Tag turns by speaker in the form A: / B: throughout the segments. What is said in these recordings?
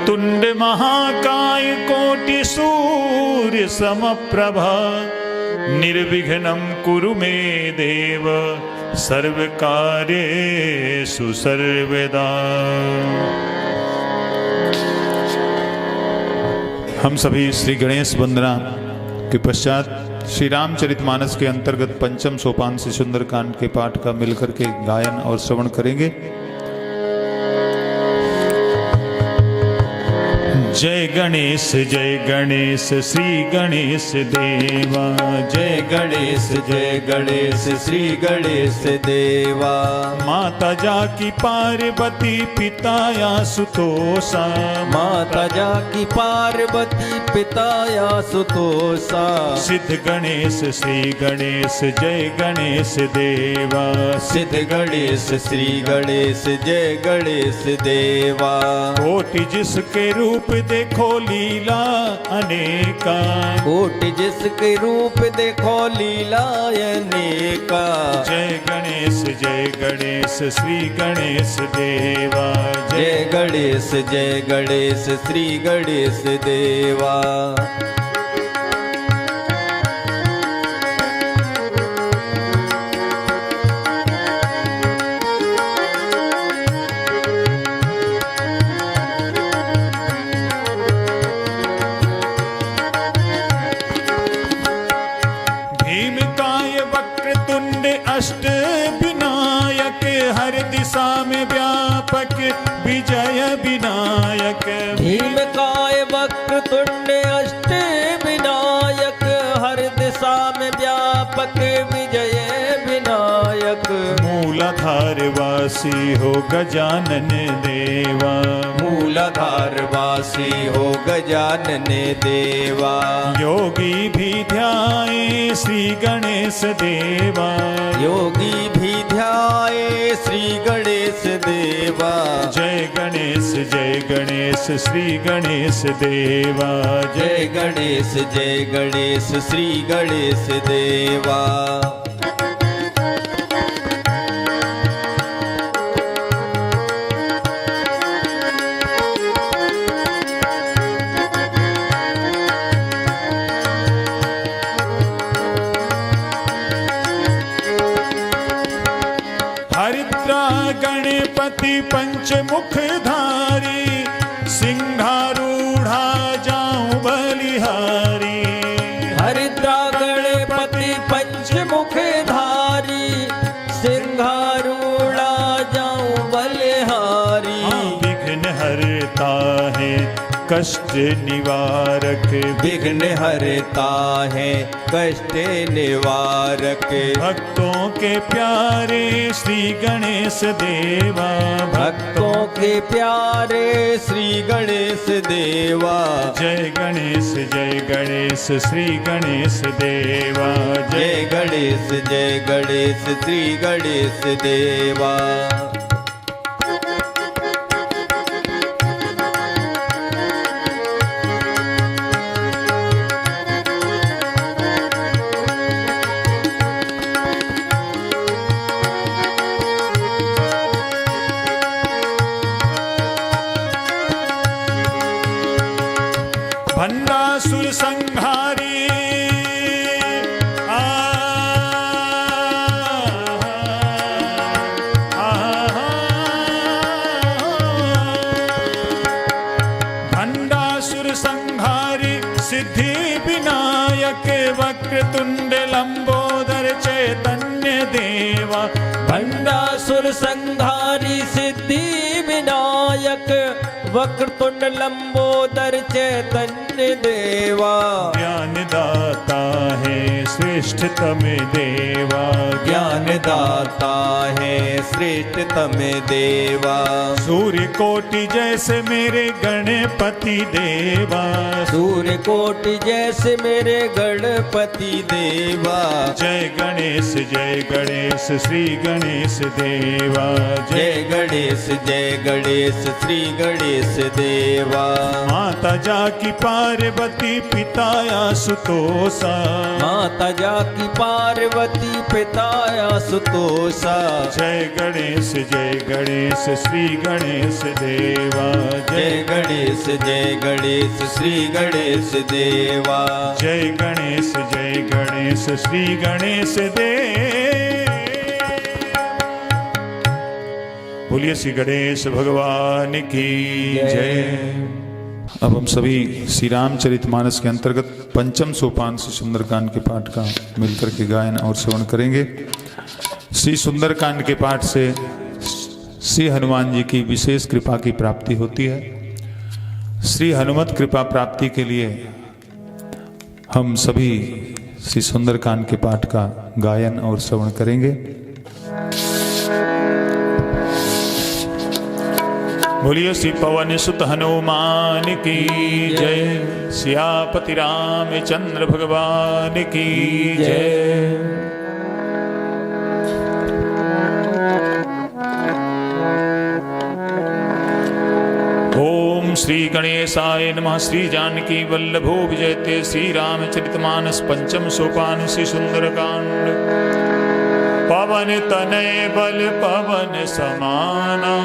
A: वक्रतुंड महाकाय कोटि सूर्य समप्रभा निर्विघ्नं कुरु मे देव सर्वकार्येषु सर्वदा। हम सभी श्री गणेश वंदना के पश्चात श्री रामचरितमानस के अंतर्गत पंचम सोपान से सुंदरकांड के पाठ का मिलकर के गायन और श्रवण करेंगे। जय गणेश श्री गणेश देवा।
B: जय गणेश श्री गणेश देवा।
A: माता जाकी पार्वती पिता आशुतोषा।
B: माता जाकी पार्वती पिता आशुतोषा।
A: सिद्ध गणेश श्री गणेश जय गणेश देवा।
B: सिद्ध गणेश श्री गणेश जय गणेश देवा।
A: कोटि जिसके रूप देखो लीला अनेका।
B: कोटि जिसके रूप देखो लीला अनेका।
A: जय गणेश श्री गणेश देवा।
B: जय गणेश श्री गणेश देवा।
A: अष्ट विनायक हर दिशा में व्यापक विजय विनायक।
B: भीमकाय वक्रतुंड अष्ट विनायक हर दिशा में व्यापक विजय विनायक।
A: मूलाधार वासी हो गजानन देवा।
B: मूलाधार वासी हो गजानन देवा।
A: योगी भी ध्याए श्री गणेश देवा।
B: योगी भी ध्याए श्री गणेश देवा।
A: जय गणेश श्री गणेश देवा।
B: जय गणेश श्री गणेश देवा।
A: हरिद्रा गणपति पंचमुखधारी सिंहारूढ़ा जाऊं बलिहारी।
B: हरिद्रा गणपति पंचमुखधारी सिंहारूढ़ा जाऊं बलिहारी।
A: विघ्न हरता है कष्ट निवारक।
B: विघ्न हरता है कष्ट निवारक।
A: भक्तों के प्यारे श्री गणेश देवा।
B: भक्तों के प्यारे श्री गणेश देवा।
A: जय गणेश श्री गणेश देवा।
B: जय गणेश श्री गणेश देवा।
A: भंडासुर संहारी भंडासुर संहारी सिद्धि विनायक वक्रतुंड लंबोदर चैतन्य देवा।
B: भंडासुर संहारी सिद्धि विनायक वक्रतुंड लंबोदर चैतन्य देवा।
A: ज्ञान दाता है श्रेष्ठतम देवा।
B: ज्ञान दाता है श्रेष्ठतम देवा।
A: सूर्य कोटि जैसे मेरे गणपति देवा।
B: सूर्य कोटि जैसे मेरे गणपति देवा।
A: जय गणेश श्री गणेश देवा।
B: जय गणेश श्री गणेश देवा।
A: माता जाकी पार्वती पिता आशुतोषा।
B: माता माता जाकी पार्वती पिता आशुतोषा।
A: जय गणेश श्री गणेश देवा।
B: जय गणेश श्री गणेश देवा।
A: जय गणेश श्री गणेश देव। बोलिए श्री गणेश भगवान की जय। अब हम सभी श्री रामचरितमानस के अंतर्गत पंचम सोपान से सुंदरकांड के पाठ का मिलकर के गायन और श्रवण करेंगे। श्री सुंदरकांड के पाठ से श्री हनुमान जी की विशेष कृपा की प्राप्ति होती है। श्री हनुमत कृपा प्राप्ति के लिए हम सभी श्री सुंदरकांड के पाठ का गायन और श्रवण करेंगे। बोलिए श्री पवन सुत हनुमान की जय। सियापति रामचंद्र भगवान की जय। ओम श्री गणेशाय नमः। श्री जानकी वल्लभो विजयते। श्री रामचरितमानस पंचम सोपान श्री सुंदरकांड। पवन तनय बल पवन समाना।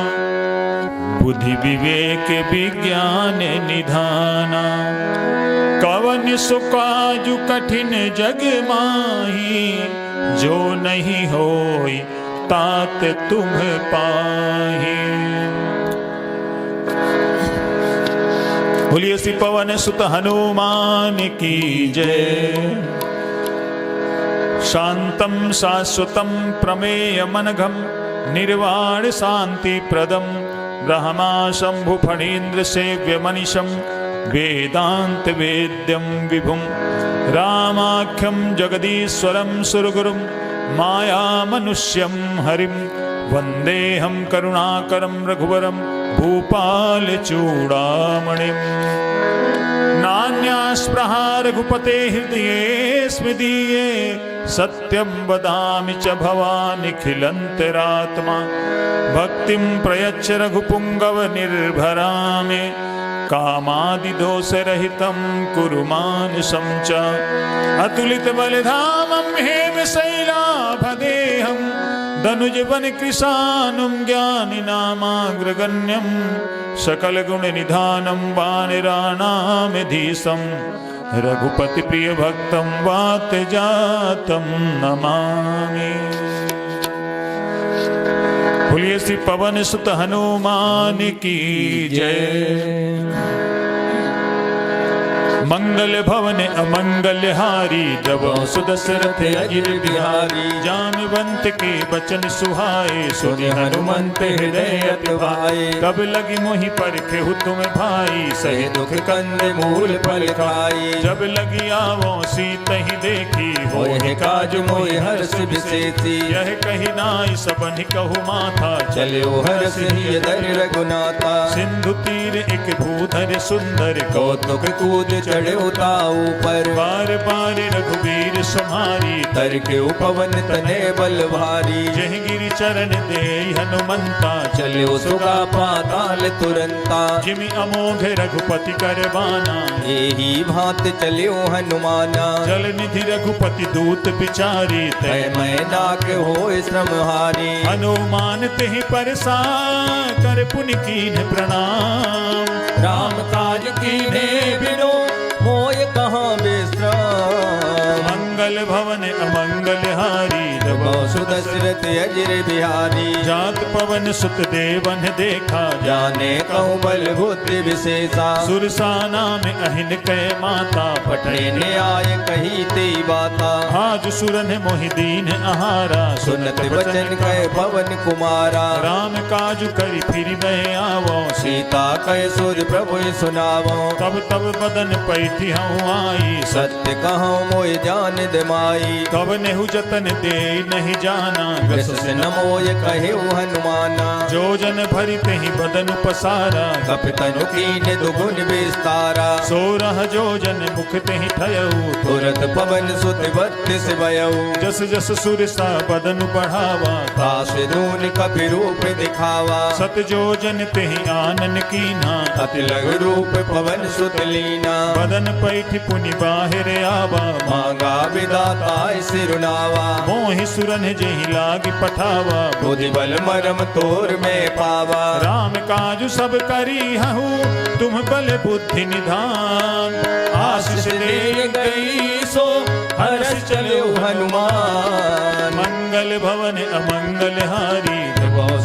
A: बुद्धि विवेक विज्ञान निधाना। कवन सुकाजु कठिन जग माही। जो नहीं होई तात तुम पाही। बोलिए श्री पवन सुत हनुमान की जय। शांतम शाश्वतम प्रमेय मनघम। निर्वाण शांति प्रदम। ब्रह्मा शंभु फणीन्द्र सेव्य मनीषम। वेदांत वेद्यम विभुम। रामाख्यम जगदीश्वरम सुरगुरुम। माया मनुष्यम हरिम। वंदेहम करुणाकरम रघुवरम। भूपाल चूड़ामणिम। नान्यास्पृहा रघुपते हृदये स्मदीये। सत्यं वदामि च भवानिखिलन्तरात्मा। भक्तिं प्रयच्छ रघुपुङ्गव निर्भरामि। कामादिदोषरहितं कुरु मानसं च। अतुलितबलधामं हेमशैलाभदेहं। धनुजवनकृशानुं ज्ञानिनामाग्रगण्यं। सकलगुणनिधानं वानराणामधीशं। रघुपति प्रिय भक्तं वात जातं नमामि। बोलिए श्री पवन सुत हनुमान की जय। मंगल भवन अमंगल हारी। जब सुदशरथ अजिर बिहारी। जामवंत के बचन सुहाए। सुनि हनुमंत हृदय अति भाए। कब लगी मोहि परखे तुम भाई। सही दुख कंद मूल फल खाई। जब लगी आवो सीतहि देखी। होए काज मोहि हर्ष विशेषी। यह कही नाई सबन कहु माथा। चलो हर्ष धर रघुनाथा। सिंधु तीर एक भूधर सुंदर। कौतुक कूद चढ़े उताऊ पर। बार बार रघुवीर सम्हारी। तर के उपवन तने बल भारी। जह गिरि चरण दे हनुमंता। चलो सुगा पाताल तुरंता। जिमि अमोघ रघुपति कर बाना। एही भांत चलो हनुमाना। जल निधि रघुपति दूत बिचारी। तय मैं नाक होय श्रमहारी। हनुमान तेहि परसा कर पुनि कीन्ह प्रणाम। राम काज कीन्हे बिनो मोय कहाँ विश्राम। मंगल भवन अमंगल हारी। जब सुदशरथ अजिर बिहारी। जात पवन सुत देवन देखा। जाने कहूँ बल बुद्धि विशेषा। सुरसाना में अहिन कै माता। पटे आय कही ते बाता। आज सुरन मोहि दीन आहारा। सुनत बचन कह पवन कुमारा। राम काज करि फिर मैं आवो। सीता कह सुर प्रभु सुनावो। तब तब बदन पैठी हूँ आई। सत्य कहूँ मोय जान दे माई। कब नेहु जतन दे नहीं जाना। गस से नमोय कहे हनुमाना। जो जन भरि तेहि बदन पसारा। कपितनु कीन्ह दुगुन विस्तारा। सोरह जो जन मुख तेहि ठयऊ। तुरत पवन सुत बत्तीस भयऊ। जस जस सुरसा बदन बढ़ावा। काश दून कपि रूप दिखावा। सत जो जन तेहि आनन कीन्हा। अति लघु रूप पवन सुत लीना। बदन पैठ पुनि बाहिर आवा। मांगा
B: दाता सिरुनावा
A: मोहि सुरन जेहि लागी पठावा
B: बुद्धि बल मरम तोर में पावा
A: राम काजु सब करी हहु तुम बल बुद्धि निधान आशीष दे गई सो
B: हर्ष चले हनुमान
A: मंगल भवन अमंगल हारी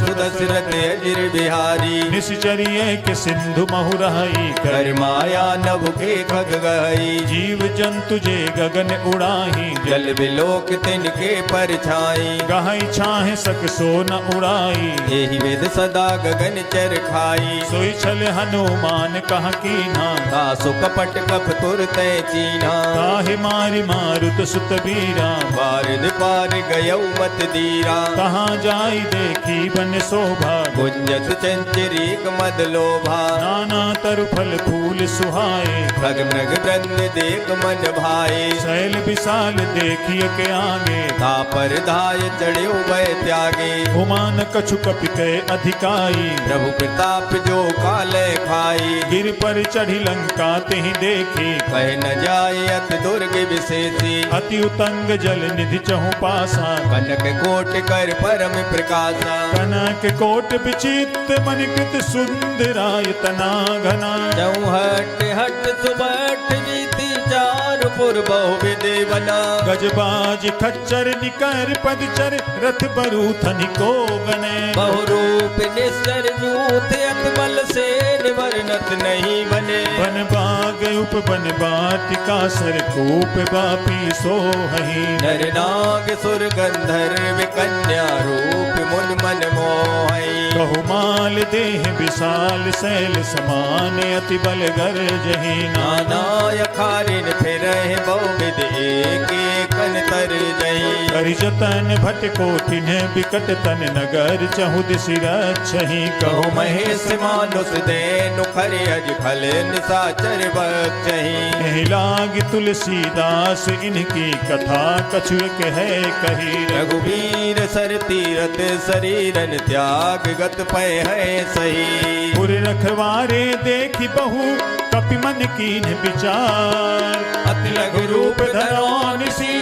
B: सुत दशरथ अजिर बिहारी
A: निश्चर्य के सिंधु महुराई
B: कर माया नभ के खग गई
A: जीव जंतु जे गगन उड़ाही
B: जल बिलोक तिनके परछाई
A: गहाई छाहे सक सो न उड़ाई
B: यही वेद सदा गगन चर खाई
A: सोई छल हनुमान कह कीना
B: दासु कपट कप तुरत चीना
A: काहे मारि मारुत सुत बीरा
B: बारिद पार गयौ मत दीरा
A: कहाँ जाई देखी बन शोभा
B: गुंजत चंचरीक मद लोभा
A: नाना तरु फल फूल सुहाए
B: खग मृग वृंद देख मन भाए
A: शैल विशाल देखिए के आगे
B: तापर धाय चढ़्यो भय त्यागे
A: उमान कछु कपि के अधिकाई
B: प्रभु प्रताप जो काले खाई
A: गिर पर चढ़ी लंका तेहि देखी
B: कह न जाय अति दुर्ग विशेषी
A: अति उतंग जल निधि चहु पासा
B: कनक कोट कर परम प्रकाशा
A: कनक कोट विचित्र मनिकृत सुंदराय तना घना
B: चौहट हट सुबट जीती चार पुर बहु विदेवना
A: गजबाज खच्चर निकर पदचर रथ बरू थनिको गने
B: बहुरूप निश्चर जूथ अत बल से निवर्णत नहीं बने
A: बन बाग उप बन बाटिका सर कूप बापी सोहही
B: नर नाग सुर गंधर्व कन्या रूप मुन मन मोहई
A: बहुमाल देह विशाल शैल समान अति बल गर जही नाना
B: नाना खारिन फिर बहुविध एक कन तर जही
A: करि जतन भट कोटिन बिकट तन नगर चहु दिशि रक्षहि
B: कहु
A: कहु
B: महेश मानुष देनु खरे अज फल निसाचर बक्षहि
A: एहि लागी तुलसीदास इनकी कथा कछु एक है कही
B: रघुवीर सर तीरथ शरीरन त्याग गत पै है सही
A: पुर रखवारे देखी बहु कपि मन कीन विचार
B: अति लघु रूप धरो निसी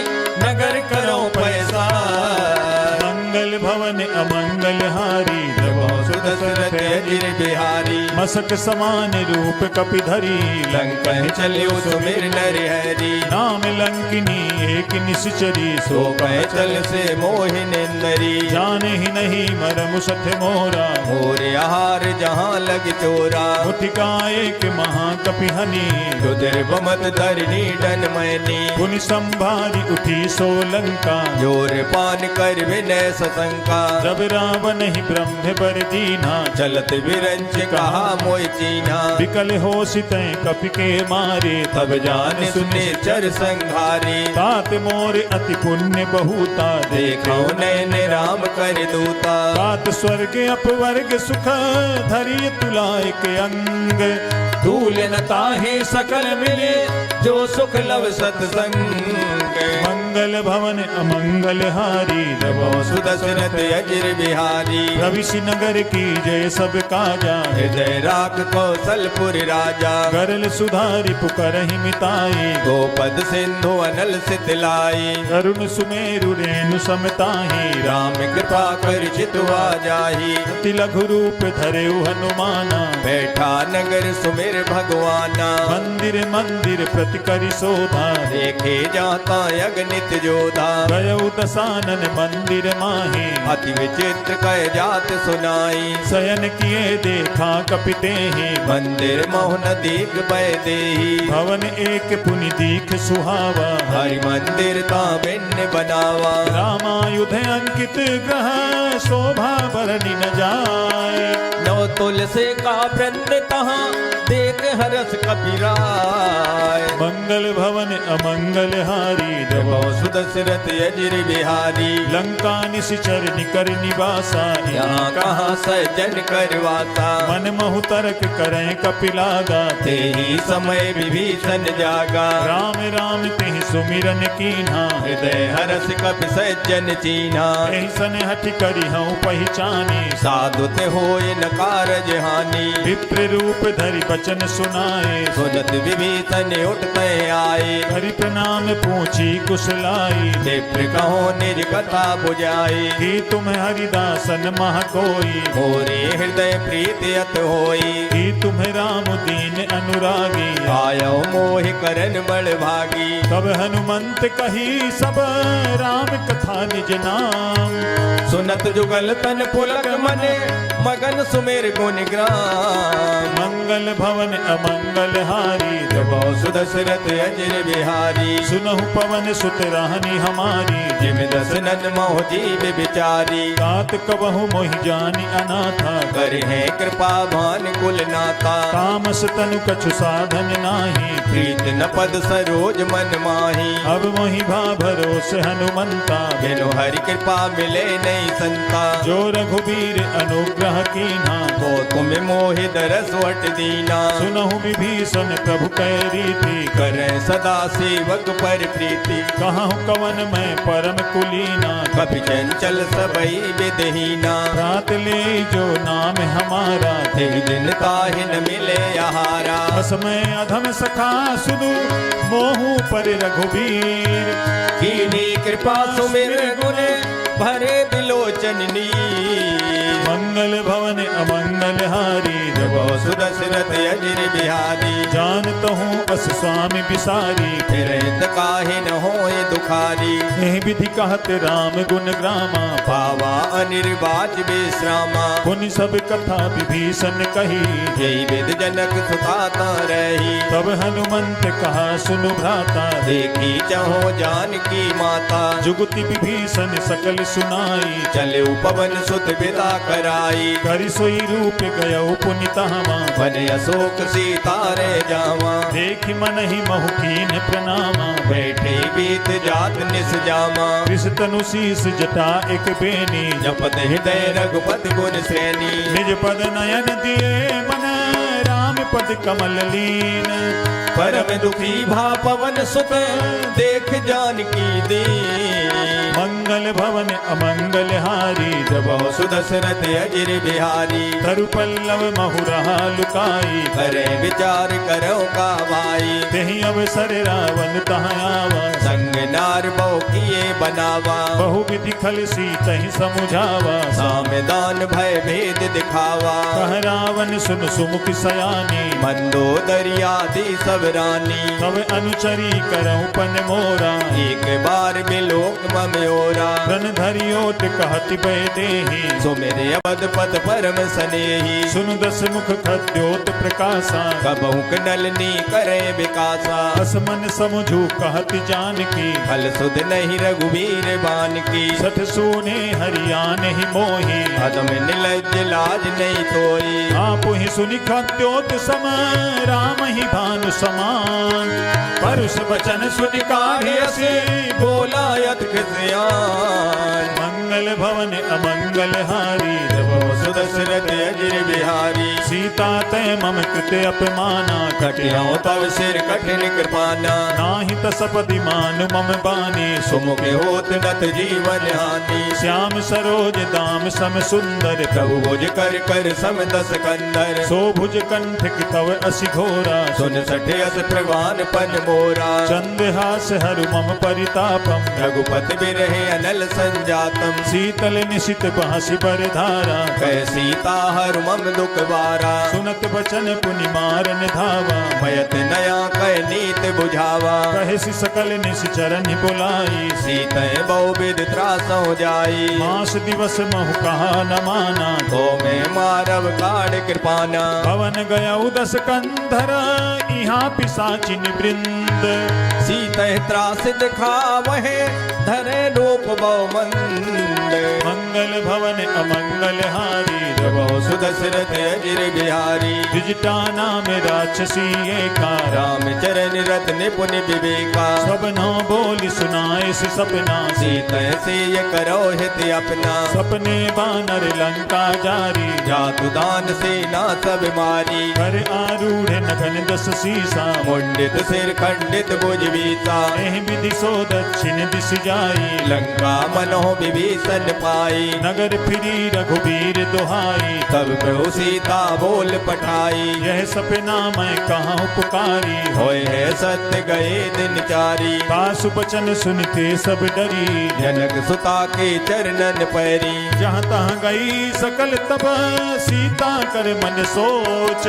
B: नगर करो पैसा
A: मंगल भवन अमंगल हारी
B: सुदशरथ अजिर बिहारी
A: मसक समान रूप कपि धरी
B: लंकन चलियो सुमिर नर हरि
A: नाम लंकिनी एक निश्चरी
B: सो कह चल से मोहिनेन्द्री
A: जाने ही नहीं मरम सठ मोरा
B: मोर आहार जहाँ लग चोरा
A: मुठिकाए के महाकपि हनी
B: रुद्र बमत धरनी डन मैनी
A: पुनि संभारी उठी सोलंका
B: जोर पान कर विनय सशंका
A: जब रावण ही ब्रह्म बर दीना
B: चलत विरंच कहा मोय चीना
A: विकल हो सितै कपि के मारे
B: तब जान सुने चर संघारी
A: तात मोर अति पुण्य बहुता
B: देखो नैन राम कर दूता
A: तात स्वर्ग अपवर्ग सुख धरि तुलाय के अंग
B: धूल न ताहि सकल मिले जो सुख लव सतसंग
A: मंगल भवन अमंगल हारी
B: सुदशरथ अजिर बिहारी
A: रविशि नगर की जय सब काजा
B: हृदय राख कौशलपुर राजा
A: गरल सुधारी पुकरहि मिताई
B: गोपद सिंधु अनल सितलाई
A: करुण सुमेरु रेणु समताही
B: राम कृपा कर चितवा जाही
A: अति लघु रूप धरेउ हनुमाना
B: बैठा नगर सुमिर भगवाना
A: मंदिर मंदिर प्रति करि शोभा
B: देखे जाता अगणित जोधा
A: गयउ दसानन मंदिर माही
B: अति विचित्र कह जात सुनाई
A: शयन किए देखा कपिते ही
B: मंदिर मोहन दीख बह देही
A: भवन एक पुनि दीख सुहावा
B: हरि मंदिर ता भिन्न बनावा
A: रामायुध अंकित ग्रह शोभा बरनि न जाय
B: नौ तुलसी का वृंद तहाँ देख हरस कपिराय
A: मंगल भवन अमंगल हारी
B: सुदशरथ अजिर बिहारी
A: लंका निश्चर निकर निवासा
B: यहाँ कहाँ सज्जन करवाता
A: मन महु तर्क करें कपिलागा
B: ते ही समय विभीषण जागा
A: राम राम तेहि सुमिरन कीन्हा
B: हृदय हरस कपि सज्जन चीन्हा
A: एहि सन हठ करि हऊँ पहचानी
B: साधु ते होय न कारज हानि
A: विप्र रूप धरि बचन सुनाए।
B: सुनत विभीषण उठते आए,
A: हरि प्रणाम पूछी कुशलाई।
B: क्षिप्र कहो निज कथा बुझाई।
A: कि तुम हरिदासन मह कोई,
B: मोरे हृदय प्रीति अत होई।
A: कि तुम राम दीन अनुरागी।
B: आयो मोहि करन बड़ भागी।
A: तब हनुमंत कही सब राम कथा निज नाम।
B: सुनत जुगल तन पुलक मने, मगन सुमेर गुण ग्राम।
A: मंगल भवन अमंगल हारी,
B: जबो सुदशरथ अजर बिहारी।
A: सुनहु पवन सुत राहनी हमारी।
B: जिम दसनन मोह जीव बिचारी।
A: तात कबहु मोहि जानी अनाथा।
B: कर है कृपा भान कुल नाता।
A: तामस तनु कछु साधन नाही।
B: प्रीत न पद सरोज मन माही।
A: अब मोहि भा भरोसे हनुमंता।
B: बिनु हरि कृपा मिले नहीं संता।
A: जो रघुबीर अनुग्रह कीन्हा।
B: तो तुम मोहि दरस वट दीना।
A: सुनहु विभीषण प्रभु कै रीति।
B: करे सदा सेवक पर प्रीति।
A: कहूँ कवन मैं परम कुलीना।
B: कपि चंचल सबई विदहीना।
A: रात ले जो नाम हमारा।
B: ते दिन ताहि न मिले आहारा।
A: असमय अधम सखा सुदु, मोहू पर रघुबीर।
B: कीनी कृपा सुमिर गुण, भरे बिलोचन नीर।
A: मंगल भवन अमंगल हारी,
B: जबो सुदशरथ अजर बिहारी।
A: जानत हूँ अस स्वामी बिसारी।
B: फिरत काहे न होए दुखारी।
A: एह विधि कहत राम गुण ग्रामा।
B: पावा अनिर्वाच विश्रामा।
A: पुनि सब कथा विभीषण कही।
B: जय विद जनक सुताता रही।
A: तब हनुमंत कहा सुनु भ्राता।
B: देखी चहो जानकी माता।
A: जुगति विभीषण सकल सुनाई।
B: चले पवन सुत विदा कराई।
A: करि सोई रूप गयो पुनितामा।
B: बन अशोक सीता रे जावा।
A: देखि मन ही महु कीन प्रणामा।
B: बैठे बीत जात निस जामा।
A: कृष तनु शीस जटा एक बेनी।
B: जपत हृदय रघुपति गुण श्रेणी।
A: निज पद नयन दिए मन, राम पद कमल लीन।
B: परम दुखी भा पवन सुत, देख जानकी दीन।
A: मंगल भवन अमंगल हारी,
B: जबो सुदशरथ अजर बिहारी।
A: तरु पल्लव महु रहा लुकाई।
B: करे विचार करो का भाई।
A: तेहि अवसर रावण तहाँ आवा।
B: संग नार बहु किए बनावा।
A: बहु विधि खल सीतहि समुझावा।
B: सामदान भय भेद दिखावा।
A: कह रावण सुन सुमुख सयानी।
B: मंदोदरियादि सब रानी।
A: तब अनुचरी करऊं पन मोरा।
B: एक बार बिलोक मम्योरा।
A: रन धरियोट कहति बह देहि।
B: सो मेरे अवध पद परम सनेही।
A: सुन दस मुख खद्योत प्रकाशा।
B: कबहु नलनी करे विकासा।
A: बस मन समुझू कहति जानकी।
B: फल सुध नहीं रघुवीर बान की।
A: सठ सूने हरियान ही मोही।
B: अदम निलज्ज लाज नहीं तोई।
A: आप ही सुनि खद्योत सम, राम ही भानु समान। परुष वचन सुनि काढ़ि असी,
B: बोला यत खिसियान।
A: मंगल भवन अमंगल हारी,
B: जबो सुदशरथ अजर बिहारी।
A: सीता तय मम कृते अपमाना।
B: कटियाओ तव सिर कठिन कृपाना।
A: नाही तसपति मानु मम बानी।
B: सुमुख होत नत जीवन हानि।
A: श्याम सरोज दाम सम सुंदर।
B: प्रभु भुज कर कर सम दस कंदर।
A: सो भुज कंठ की तव असि घोरा।
B: सुन सठे अस प्रवान पन मोरा।
A: चंद्रहास हरु मम परितापम।
B: रघुपति बिरहे अनल संजातम।
A: शीतल निशित बांसि बर धारा।
B: कह सीता हर मम दुख बारा।
A: सुनत बचन पुनि मारन धावा।
B: भयत नया कह नीत बुझावा।
A: कहसि सकल निश्चरण बुलाई।
B: सीतय बहु विध त्रासो जाई।
A: मास दिवस महु कहा न माना।
B: तो मैं मारव काढ़ कृपाना।
A: भवन गया दस कंधर, यहाँ पिशाचिन वृंद।
B: सीतय त्रास दिखावहे, धरे रूप बहु मंद।
A: मंगल भवन अमंगल हारी,
B: जबो सुदशरथ अजर बिहारी।
A: द्विजटाना में राक्षसी एका।
B: राम चरण रत निपुण विवेका।
A: सब न बोल सुनाए से सपना।
B: सीतय से ये करो हित अपना।
A: सपने बानर लंका जारी।
B: जातु दान सेना सब मारी।
A: कर आरूढ़ नगन दस सीसा।
B: मुंडित सिर खंडित भुज बीसा।
A: एह विधि सो दक्षिण दिश जाई।
B: लंका मनोह विभीषण दर्शन पाई।
A: नगर फिरी रघुबीर दुहाई,
B: तब प्रभु सीता बोल पठाई।
A: यह सपना मैं कहाँ पुकारी,
B: होए है सत्य गए दिन चारी।
A: पासु बचन सुनते सब डरी,
B: जनक सुता के चरणन पैरी।
A: जहाँ तहाँ गई सकल तब सीता कर मन सोच।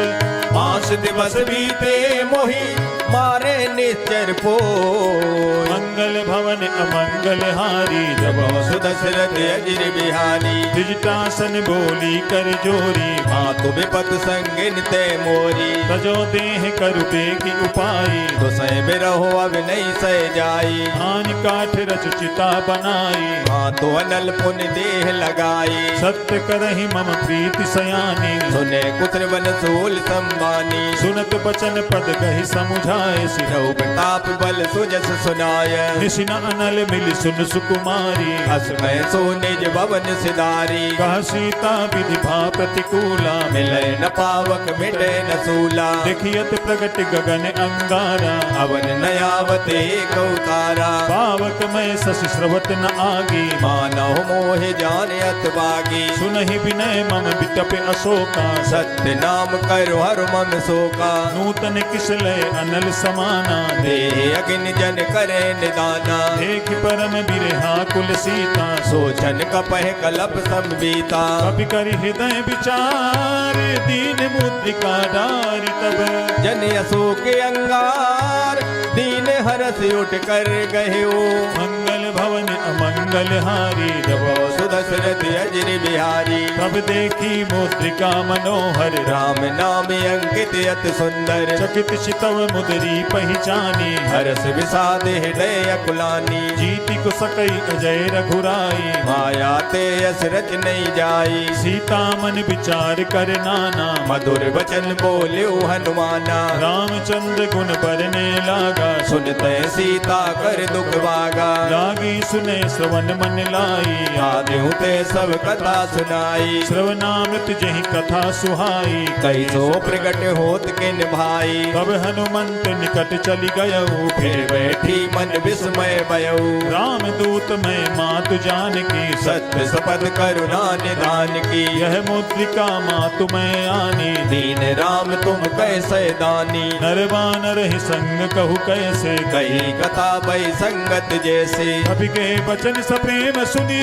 B: 5 दिवस बीते मोही मारे निश्चर पोय।
A: मंगल भवन अमंगल हारी, जब
B: सुदशरथ अजिर बिहारी।
A: द्विजटासन बोली कर जोरी,
B: मातु विपत संगिन ते मोरी।
A: तजो देह करुपे की उपाई,
B: तो सह बिरहो अब नहीं सह जाई।
A: आन काठ रच चिता बनाई,
B: मातु अनल पुन देह लगाई।
A: सत्य करहि मम प्रीति सयानी।
B: सुने कुत्र बन सूल संबानी।
A: सुनत बचन पद कहि समुझाए,
B: सिरहु प्रताप बल सुजस सुनाय।
A: निशिन अनल मिल सुन सुकुमारी,
B: हसमय सो निज भवन सिधारी।
A: कह सीता विधि भा प्रतिकूला,
B: मिले न पावक मिटे न सूला।
A: देखियत प्रगट गगन अंगारा,
B: अवन नयावत एक उतारा।
A: पावक मैं शशि स्रवत न आगी,
B: मानव मोह जान अत बागी।
A: सुनहि विनय मम बिटप अशोका,
B: सत्य नाम करो हर मम शोका।
A: नूतन किसलय अनल समाना,
B: देह अग्नि जन करे निदाना।
A: देख परम बिरहा कुल सीता,
B: सोचन कपह कलप संबीता।
A: कपि करि हृदय विचार, दीन मुद्रिका डारि तब।
B: जन अशोक अंगार दीन हरस उठ कर गयो।
A: मंगल भवन अमंगल हारी, जब
B: सुदशरथ अजिर बिहारी।
A: तब देखी मुद्रिका मनोहर,
B: राम नाम अंकित अति सुंदर।
A: चकित चितव मुदरी पहचानी,
B: हरस विषाद हृदय अकुलानी।
A: जीति को सकई अजय रघुराई,
B: माया ते यस रच नहीं जाई।
A: सीता मन विचार कर नाना,
B: मधुर वचन बोल्यो हनुमाना।
A: रामचंद्र गुण बरने लागा,
B: सुनते सीता कर दुख भागा।
A: लागी सुने श्रवण मन लाई,
B: आद्यु ते सब कथा सुनाई।
A: श्रवणामृत जहि कथा सुहाई।
B: कई सो प्रगट होत किन भाई।
A: तब हनुमंत निकट चली गयऊ,
B: फिर बैठी मन विस्मय भयऊ।
A: राम दूत मैं मातु जान की,
B: सत्य सपद करुणा निधान की।
A: यह मुद्रिका मातु मैं आनी।
B: दीन राम तुम कैसे दानी।
A: नरवानर ही संग कहु कैसे,
B: कही कथा भई संगत जैसे।
A: कवि के बचन सप्रेम सुनी,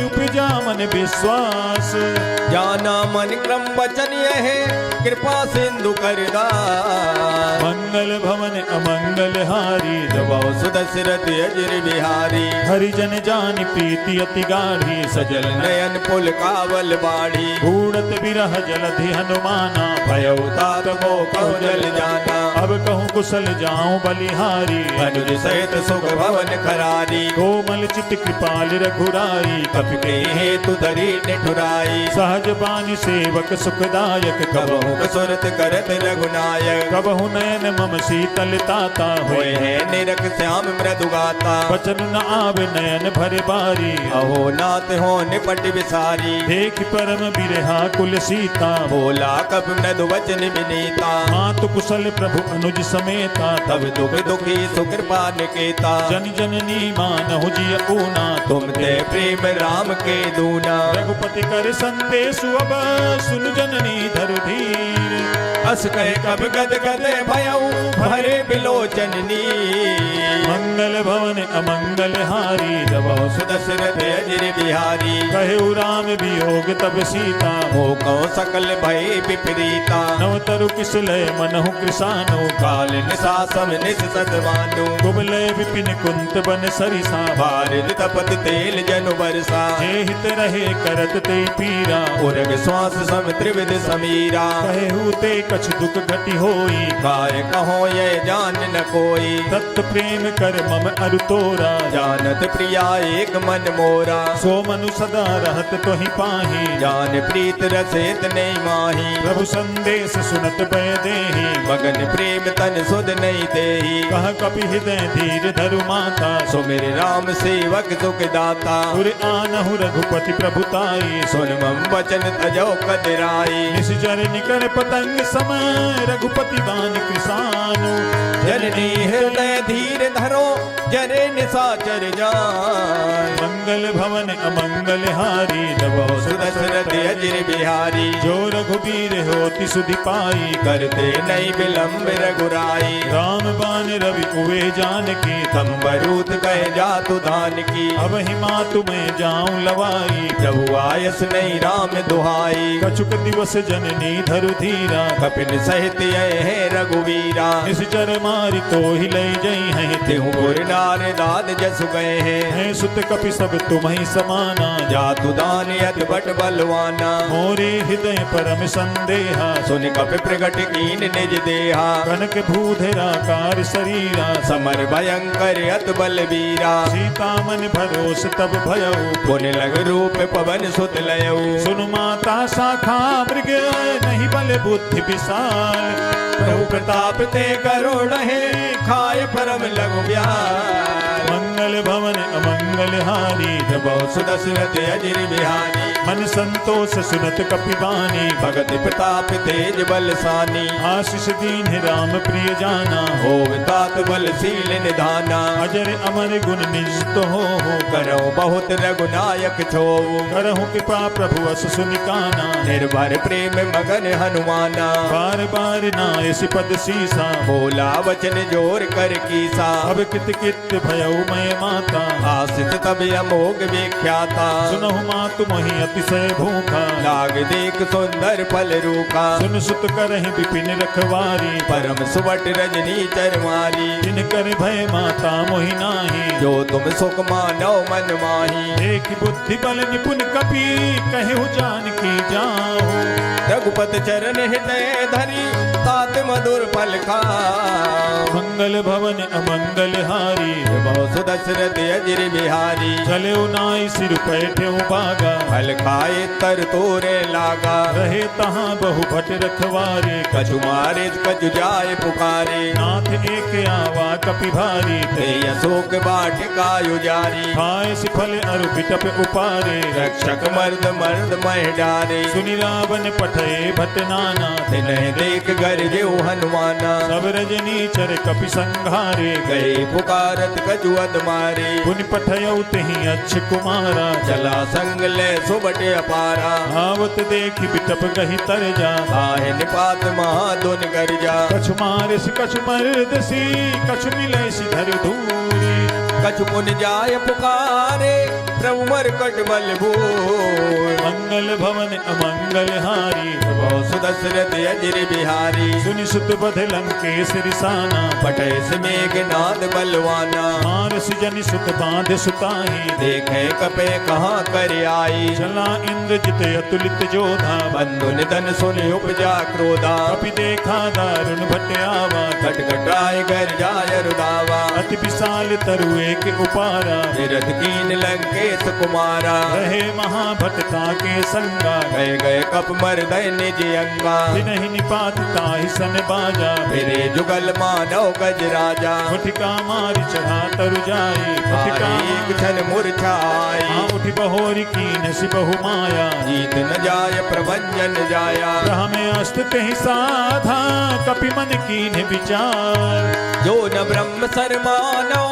A: उपजा मन विश्वास।
B: जाना मन क्रम वचन यह कृपा सिंधु करदास।
A: मंगल भवन अमंगल हारी,
B: जब सुदशरथ अजिर बिहारी।
A: हरिजन जान प्रीति अति गाढ़ी,
B: सजल नयन पुल कावल बाड़ी।
A: उड़त बिरह जलधि हनुमाना,
B: भयउ तात मो कहु जल जाना।
A: अब कहूँ कुशल जाऊं बलिहारी।
B: अनुज सहित सुख भवन करारी।
A: कोमल चित कृपाल रघुराई,
B: कपि के हेतु धरी निठुराई।
A: सहज बानी सेवक सुखदायक,
B: कबहु कसुरत करत रघुनायक।
A: कबहु नयन मम शीतल ताता
B: होय है निरख श्याम मृदु गाता।
A: बचन न आवे नयन भरे बारी,
B: अहो नाथ हो निपट विसारी।
A: देख परम बिरहा कुल सीता,
B: बोला कब मृदु वचन विनीता।
A: मातु कुशल प्रभु अनुज समेता,
B: तब दुख दुखी सुकृपा निकेता।
A: जन जननी मानहु जिय ऊना,
B: तुम ते प्रेम राम के दूना।
A: रघुपति कर संदेश अब सुन जननी धर धीर।
B: अस कहे कब गद गद भयऊ भरे बिलोचननी।
A: मंगल भवन अमंगल हारी, जब
B: सुदशरथ अजिर बिहारी।
A: कहे राम वियोग तब सीता,
B: मोको सकल भय विपरीता।
A: नवतरु किसलय मनहु कृसानु,
B: काल निशासम निस सदवानु।
A: कुबलय विपिन कुंत बन सरिसा,
B: बारिद तपत तेल जनु बरसा।
A: जे हित रहे करत ते पीरा,
B: उरग श्वास सम त्रिविध समीरा।
A: कहे हूते कछ दुख घटी होई,
B: काय कहो ये जान न कोई।
A: तत्त प्रेम कर मम अरु तोरा,
B: जानत प्रिया एक मन मोरा।
A: सो मनु सदा रहत तोहि पाही,
B: जान प्रीत रसेत नहीं माही।
A: प्रभु संदेश सुनत भय देहि,
B: मगन प्रेम तन सुध नहीं देही।
A: कह कपि हृदय धीर धरु माता,
B: सो मेरे राम सेवक सुख दाता।
A: उर आनहु रघुपति प्रभुताई,
B: सुन मम वचन तजो कदराई।
A: निस जर निकर पतंग सम रघुपति बान कृसानु।
B: जननी हृदय धीर धरो जरे निशाचर जान।
A: मंगल भवन अमंगल हारी जबो
B: सुदशरथ अजिर बिहारी।
A: जो रघुबीर होति सुधि पाई
B: करते नहीं विलंब रघुराई।
A: राम बान रवि कुए जानकी
B: तंबरूत कह जातु धान की।
A: अब हिमा तुम्हें जाऊं लवाई
B: प्रभु आयस नहीं राम दुहाई।
A: कछुक दिवस जननी धरु धीरा
B: कपिन सहित है रघुवीरा।
A: निश्चर मारी तो ही ले जई हैं
B: तेहु गुर नार दाद जसु गए हैं।
A: हैं सुत कपि सब तुम्हें समाना
B: जातु दान यत बट बलवाना।
A: मोरे हृदय परम संदेहा
B: सुन कपि प्रगट कीन निज देहा।
A: कनक भूधराकार शरीरा
B: समर भयंकर अत बलवीरा।
A: सीता मन भरोस तब भयऊ
B: पुन लग रूप पवन सुत लयऊ।
A: सुनु माता शाखा मृग नहीं बल बुद्धि विशाल
B: प्रभु प्रताप ते करोड़ है खाए परम लघु ब्याल।
A: मंगल भवन अमंगल हारी जबो
B: सुदशरथ अजिर बिहारी।
A: मन संतोष सुनत कपिबानी
B: भगत प्रताप तेज बलसानी।
A: आशीष दीन राम प्रिय जाना
B: हो तात बलशील निधाना।
A: अजर अमर गुण निज तो हो
B: करो बहुत रघुनायक छो।
A: करहु कृपा प्रभु अस सुनिकाना
B: निर्भर प्रेम मगन हनुमाना।
A: बार बार नायस पद सीसा
B: बोला वचन जोर कर कीसा।
A: अब कित कित भयऊ मैं माता
B: आसित तब अमोघ विख्याता।
A: सुनहु मातु मोहि अतिशय भूखा
B: लाग देख सुंदर फल रूखा।
A: सुन सुत करहि विपिन रखवारी
B: परम सुवट रजनी चरमारी।
A: जिन कर भय माता मोहि नाही
B: जो तुम सुख मानो मन माही।
A: देख बुद्धि बल निपुण कपि कहु जानकी जाहु।
B: रघुपत चरण हृदय धरी तात मधुर फल खाओ।
A: मंगल भवन अमंगल हारी
B: बहु सुदशरथ अजिर बिहारी।
A: चले नाई सिर पैठे बागा
B: फल खाए तर तोरे लागा।
A: रहे तहाँ बहु भट रखवारे
B: कछु मारे कछु जाए पुकारे।
A: नाथ एक आवा कपि भारी
B: ते अशोक बाटिका युजारी।
A: खाए सिफल अरु बिटप उपारे
B: रक्षक मर्द मर्द मह डारे।
A: सुनि रावण पठे भट नाना
B: तिन्ह देख गरजे हनुमाना।
A: सब रजनी चर कपि संघारे
B: गए पुकारत कजुअद मारे।
A: पुनि पठयऊ तेहि अच्छ कुमारा
B: चला संग ले सुबट अपारा।
A: आवत देखि बिटप गहि तर जा
B: आहे निपात महादुन गर्जा।
A: कछु मारिस कछु मर्दसी कछु मिलैसि धर धूरी
B: कछु पुन जाय पुकारे प्रभु मरकट बल भूर।
A: मंगल भवन अमंगल हारी
B: बहु सुदशरथ अजिर बिहारी।
A: सुनि सुत बध लंकेश रिसाना
B: पटै से मेघनाद बलवाना।
A: मारस जनि सुत बांध सुताही
B: देखे कपे कहाँ कर आई।
A: चला इंद्रजित अतुलित जोधा
B: बंधु निधन सुन उपजा क्रोधा।
A: कपि देखा दारुण भट आवा
B: खटखटाए कर जाय रुदावा।
A: अति विशाल तरु एक उपारा
B: तीरथ कीन लंकेश कुमारा।
A: रहे महाभटता के संगा
B: गए गए कप मर्दय निज अंगा।
A: जिनहि निपात ताहि सन बाजा
B: फिरे जुगल मानव गज राजा।
A: मुठिका मारी चढ़ा तरु जाई मुठिका
B: एक क्षण मूर्छाई।
A: उठि बहोरी कीन सि बहु माया
B: जीत न जाय प्रभंजन जाया।
A: हमें अस्त तेहि साधा कपि मन कीन विचार।
B: जो न ब्रह्म सर मानो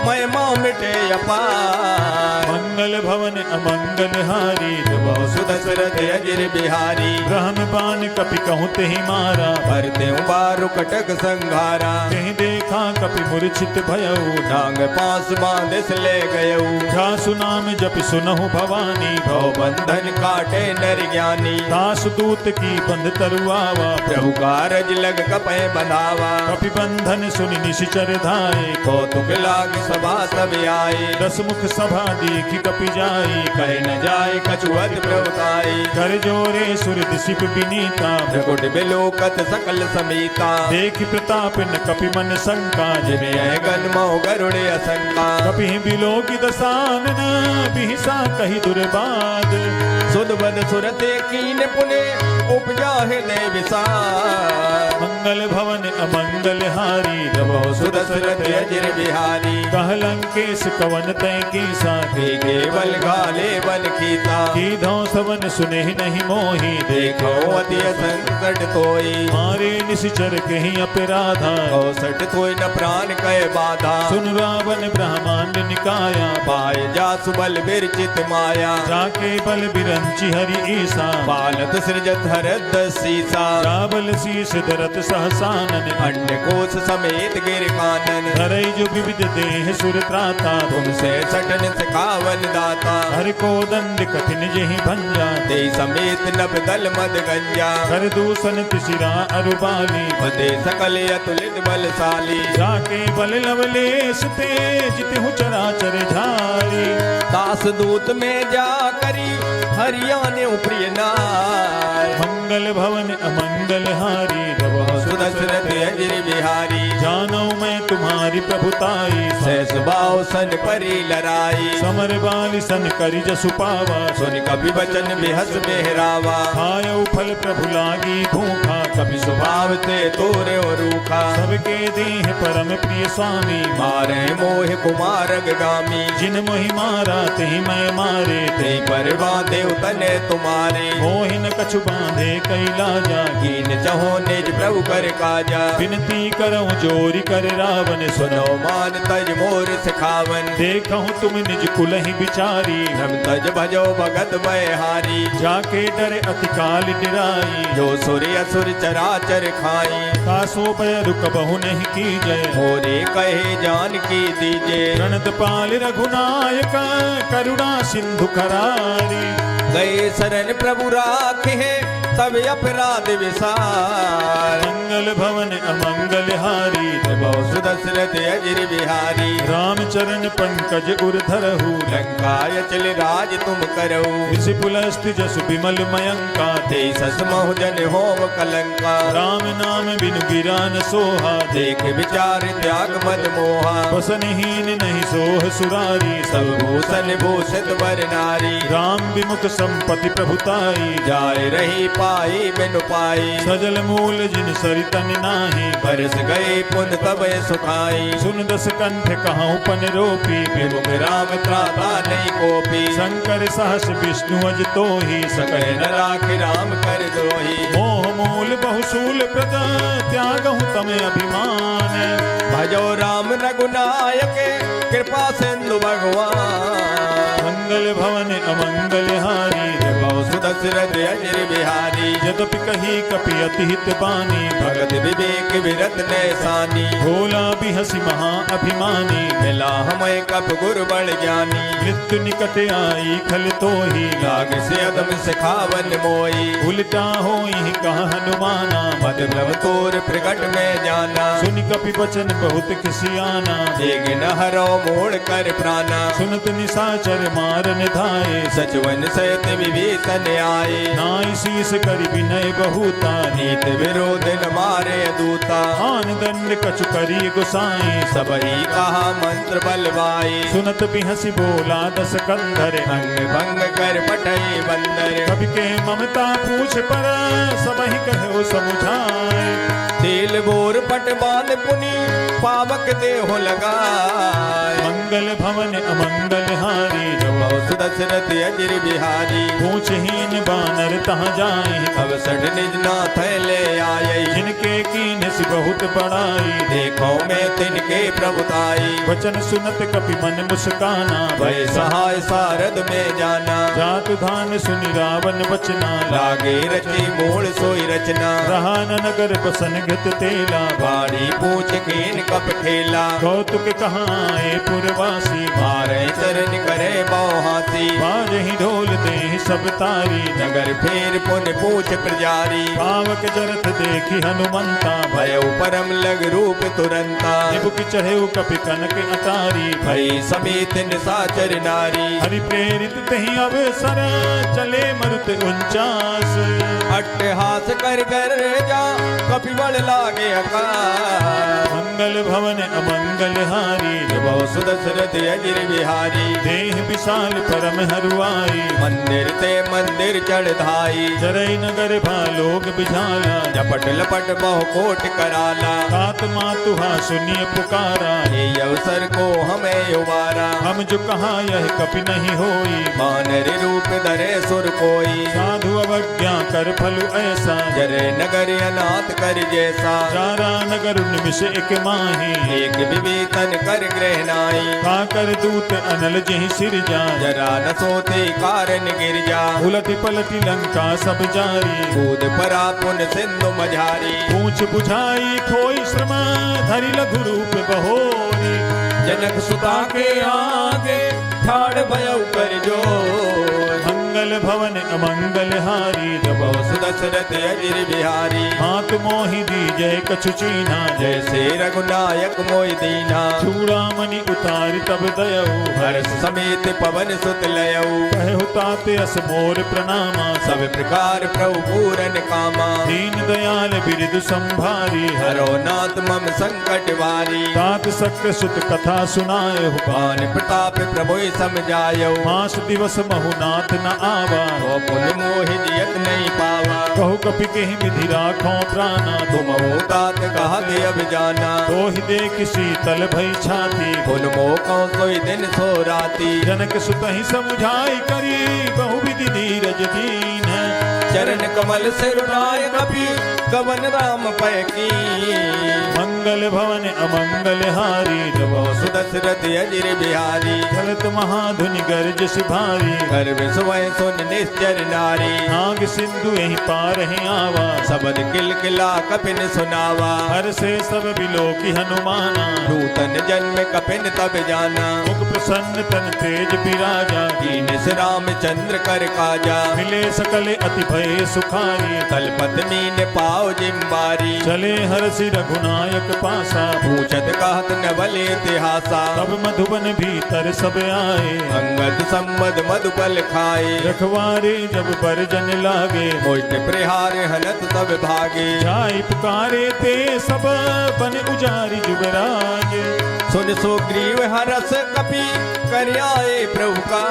B: महिमा मिटे अपार।
A: मंगल भवन अमंगल हारी
B: बहु सुदशरथ अजिर बिहारी।
A: ब्रह्म बान कपि कहूँ तेहि मारा
B: भरते बारु कटक संघारा।
A: तेहि देखा कपि मूर्छित भयऊ
B: डांग पास बांधिस ले गयऊ।
A: जासु नाम जप सुनहु भवानी
B: भव बंधन काटे नर ज्ञानी।
A: दास दूत की बंध तरुआवा
B: प्रभु कारज लग कपे बंधावा।
A: कपि बंधन सुनि निशिचर धाये
B: कौतुक लाग सभा सब आए।
A: दस मुख सभा देखि कपि जाई
B: कह न जाए कछुअत प्रवताई।
A: कर जोरे सुर दिसिप विनीता
B: त्रिकुट बिलोकत सकल समीता।
A: देखि प्रताप न कपि मन शंका
B: जिमे गन मो गरुड़े असंका।
A: कपि बिलोकि दसानन बिहिसा कहि दुर्बाद।
B: सुध बद सुरते कीन पुने उपजा हृदय विसार।
A: मंगल भवन अमंगल हारी
B: बहु सुदशरथ अजिर बिहारी।
A: कह लंकेश कवन तय कीसा
B: के बल घाले बन कीता
A: कीधो सवन सुने नहीं मोही
B: देखो अति संकट तोई
A: मारे निशिचर कहीं अपराधा
B: औसठ थोई न प्राण कह बाधा
A: सुन रावण ब्रह्मांड निकाया
B: पाए जासु बल विरचित माया
A: जाके बल बिरंची हरि ईसा
B: बालत सृजत हरद सीसा
A: रावल शीस धरत सहसानन
B: अंड कोश समेत गिर कानन
A: धरई जो विविध देह सुर त्राता
B: तुमसे सटन सखावन दाता
A: हर को दंड कठिन जहि भंजा
B: ते समेत नभ दल मद गंजा
A: कर दूषण तिसिरा अरुबाली
B: बदे सकल अतुलित बलशाली
A: जाके बल लवलेश तेज तिहु चराचर झारी
B: दास दूत में जा करी हरियाने प्रिय नार
A: मंगल भवन अमंगल हारी रवो
B: सुदशरथ अजिर बिहारी
A: जानो मैं तुम्हारी प्रभुताई
B: सहस बाव सन परी लराई
A: समर बाली सन करि जसु पावा
B: सुन कवि बचन बिहस बेहरावा
A: खायो फल प्रभु लागी भूखा कभी
B: स्वभाव ते तोरे रूखा
A: सबके देह परम प्रिय स्वामी
B: मारे मोह कुमार गामी
A: जिन मोहि मारा तेहि मैं मारे
B: ते पर बांधे तने तुम्हारे
A: मोहिन कछु बांधे कैलाजा
B: कीन चहो निज प्रभु कर काजा
A: विनती करऊं जोरी कर रावण
B: सुनो मान तज मोर सिखावन
A: देखहूँ तुम निज कुल ही बिचारी
B: हम तज भजो भगत हारी
A: जाके डरे अति काल डिराई
B: जो सूर्य असुर चराचर खाई
A: कासो पय रुक बहु नहीं की जय
B: होरे कहे जान की दीजे
A: प्रणत पाल रघुनायक करुणा सिंधु करारी
B: गए शरण प्रभु राखे तब अपराध विसार
A: मंगल भवन अमंगल हारी
B: बहु सुदशरथ अजिर बिहारी
A: रामचरण पंकज उर धरहु
B: लंकाय चल राज तुम करो
A: ऋषि पुलस्ति जसु विमल मयंका
B: ते सस महु जन होम कलंका
A: राम नाम बिनु गिरा न सोहा
B: देख विचार त्याग मद मोहा
A: बसनहीन नहीं सोह सुरारी
B: सब भूषण भूषित वर नारी
A: राम विमुख संपत्ति प्रभुताई
B: जाय रही पाई बिनु पाई
A: सजल मूल जिन सरितन नाही
B: बरस गए पुन तब सुखाई
A: सुन दस कंठ कहाऊं पन रोपी
B: विमुख राम त्राता नहीं कोपी
A: शंकर सहस विष्णु अज तो ही
B: सकल न राख राम कर द्रोही
A: मोह मूल बहुसूल प्रद त्यागहु तमे अभिमान
B: भजो राम रघुनायक कृपा सिंधु भगवान
A: मंगल भवन अमंगल हारी
B: बहु सुदशरथ अजिर बिहारी
A: यद्यपि कही कपि अति हित बानी
B: भगत विवेक विरत नैसानी
A: भोला भी हसी महा अभिमानी
B: मिला हमें कप गुरु बड़ ज्ञानी
A: मृत्यु निकट आई खल तो ही
B: लाग से अदम सिखावन मोई
A: उल्टा हो ही कहा हनुमाना
B: मत प्रभ तोर प्रकट में जाना
A: सुन कपि बचन बहुत खिसियाना
B: देग न हरो मोड़ कर प्राणा
A: सुनत निशाचर मारन धाये
B: सचवन सहित विभीषण आए
A: नाई शीस करि विनय बहुता
B: नीत विरोध न मारे दूता
A: आन दंड कछु करी गुसाई
B: सबही कहा मंत्र बलवाई
A: सुनत भी हंसी बोला दस कंधर
B: अंग भंग कर पटई बंदर
A: कवि के ममता पूछ पर सबहि कहो समुझाए
B: तेल बोर पट बांध पुनि पावक देहो लगाए
A: मंगल भवन अमंगल हारी
B: बहु सुदशरथ अजिर बिहारी
A: पूछहीन बानर तहाँ जाए
B: अवसर निज नाथ ले आये
A: जिनके कीन सि बहुत बड़ाई
B: देखो मैं तिनके प्रभुताई
A: वचन सुनत कपि मन मुस्काना
B: भय सहाय सारद में जाना
A: जातु धान सुनि रावण बचना
B: लागे रची मूल सोई रचना
A: रहा न नगर बसन घत तेला
B: भारी पूछ कीन कप खेला
A: कौतुक कहाँ आए पुरवासी
B: मारे चरण करे बहुहासी
A: बाजहि ढोल दे सब तारी
B: नगर फेर पुन पूछ प्रजारी
A: पावक जरत देखी हनुमंता
B: भय परम लग रूप तुरंता
A: निबुक चढ़े कपि कनक अटारी
B: भई समेत निशाचर नारी
A: हरि प्रेरित तहि अवसर चले मरुत 49
B: अट्टहास कर जा कपिबल लागे अकार
A: मंगल भवन अमंगल हारी
B: जबो सुदशरथ अजिर बिहारी
A: देह विशाल परम हरुआई
B: मंदिर ते मंदिर चढ़ाई
A: जरई नगर भालोग बिझाला
B: झपट लपट बहु कोट कराला
A: तात मातुहा सुनिय पुकारा
B: ये अवसर को हमें उबारा
A: हम जो कहा यह कपि नहीं होई
B: मानर रूप धरे सुर कोई
A: साधु अवज्ञा कर फलु ऐसा
B: जरे नगर अनाथ कर जैसा
A: चारा नगर निमिष एक माही
B: एक विवेतन कर ग्रह नाई
A: काकर दूत अनल जहि सिर जा
B: जरा न सोते कारण गिर जा
A: उलटी पलटी लंका सब जारी
B: कूद परा पुन सिंधु मझारी
A: पूछ बुझाई खोई श्रम धरि लघु रूप बहोरी
B: जनक सुता के आगे ठाड़ भयउ कर जो
A: मंगल भवन अमंगल हारी
B: जबो सुदशरथ अजिर बिहारी
A: मात मोहि दी जय कछु चीना
B: जैसे रघुनायक मोहि दीना
A: चूड़ामणि उतार तब दयऊ
B: हर्ष समेत पवन सुत लयऊ
A: कहु ताते अस मोर प्रणामा
B: सब प्रकार प्रभु पूरन कामा
A: दीन दयाल बिरदु संभारी
B: हरो नाथ मम संकट वारी
A: तात सक्र सुत कथा सुनाए
B: पान प्रताप प्रभु समझायो
A: मास दिवस महु-नाथ न आवा
B: तो पुन मोहि जियत नहीं पावा
A: कहु कपि केहि विधि राखो प्राणा
B: तुम हो तात कहत अब जाना
A: तो ही देख शीतल भई छाती
B: पुन मोह कौ सोई दिन सो राती
A: जनक सुत ही समुझाई करी बहु विधि धीरज दीन है
B: चरण कमल सिर राय कपि कवन राम पै की
A: मंगल भवन अमंगल हारी जबो
B: सुदशरथ अजिर बिहारी
A: चलत महाधुनि गर्ज सिभारी
B: गर्भ सुवय सुन निश्चर नारी
A: नाग सिंधु यही पार ही आवा
B: सबद किल किला कपिन सुनावा
A: हर से सब बिलो की हनुमाना
B: नूतन जन्म कपिन तब जाना
A: मुख प्रसन्न तन तेज बिराजा
B: दीन से रामचंद्र कर काजा
A: मिले सकले अति भय सुखारी
B: तलपत मीन पाओ जिम्बारी
A: चले हरसि रघुनायक पासा
B: पूछत कहत न बले तिहासा
A: तब मधुबन भीतर सब आए
B: अंगद सम्मद मधुबल खाए
A: रखवारे जब बरजन लागे
B: मुष्ट प्रहार हनत सब भागे
A: जाई पुकारे ते सब बन उजारी जुबराज
B: सुन सुग्रीव हरस कपि कर आए प्रभु का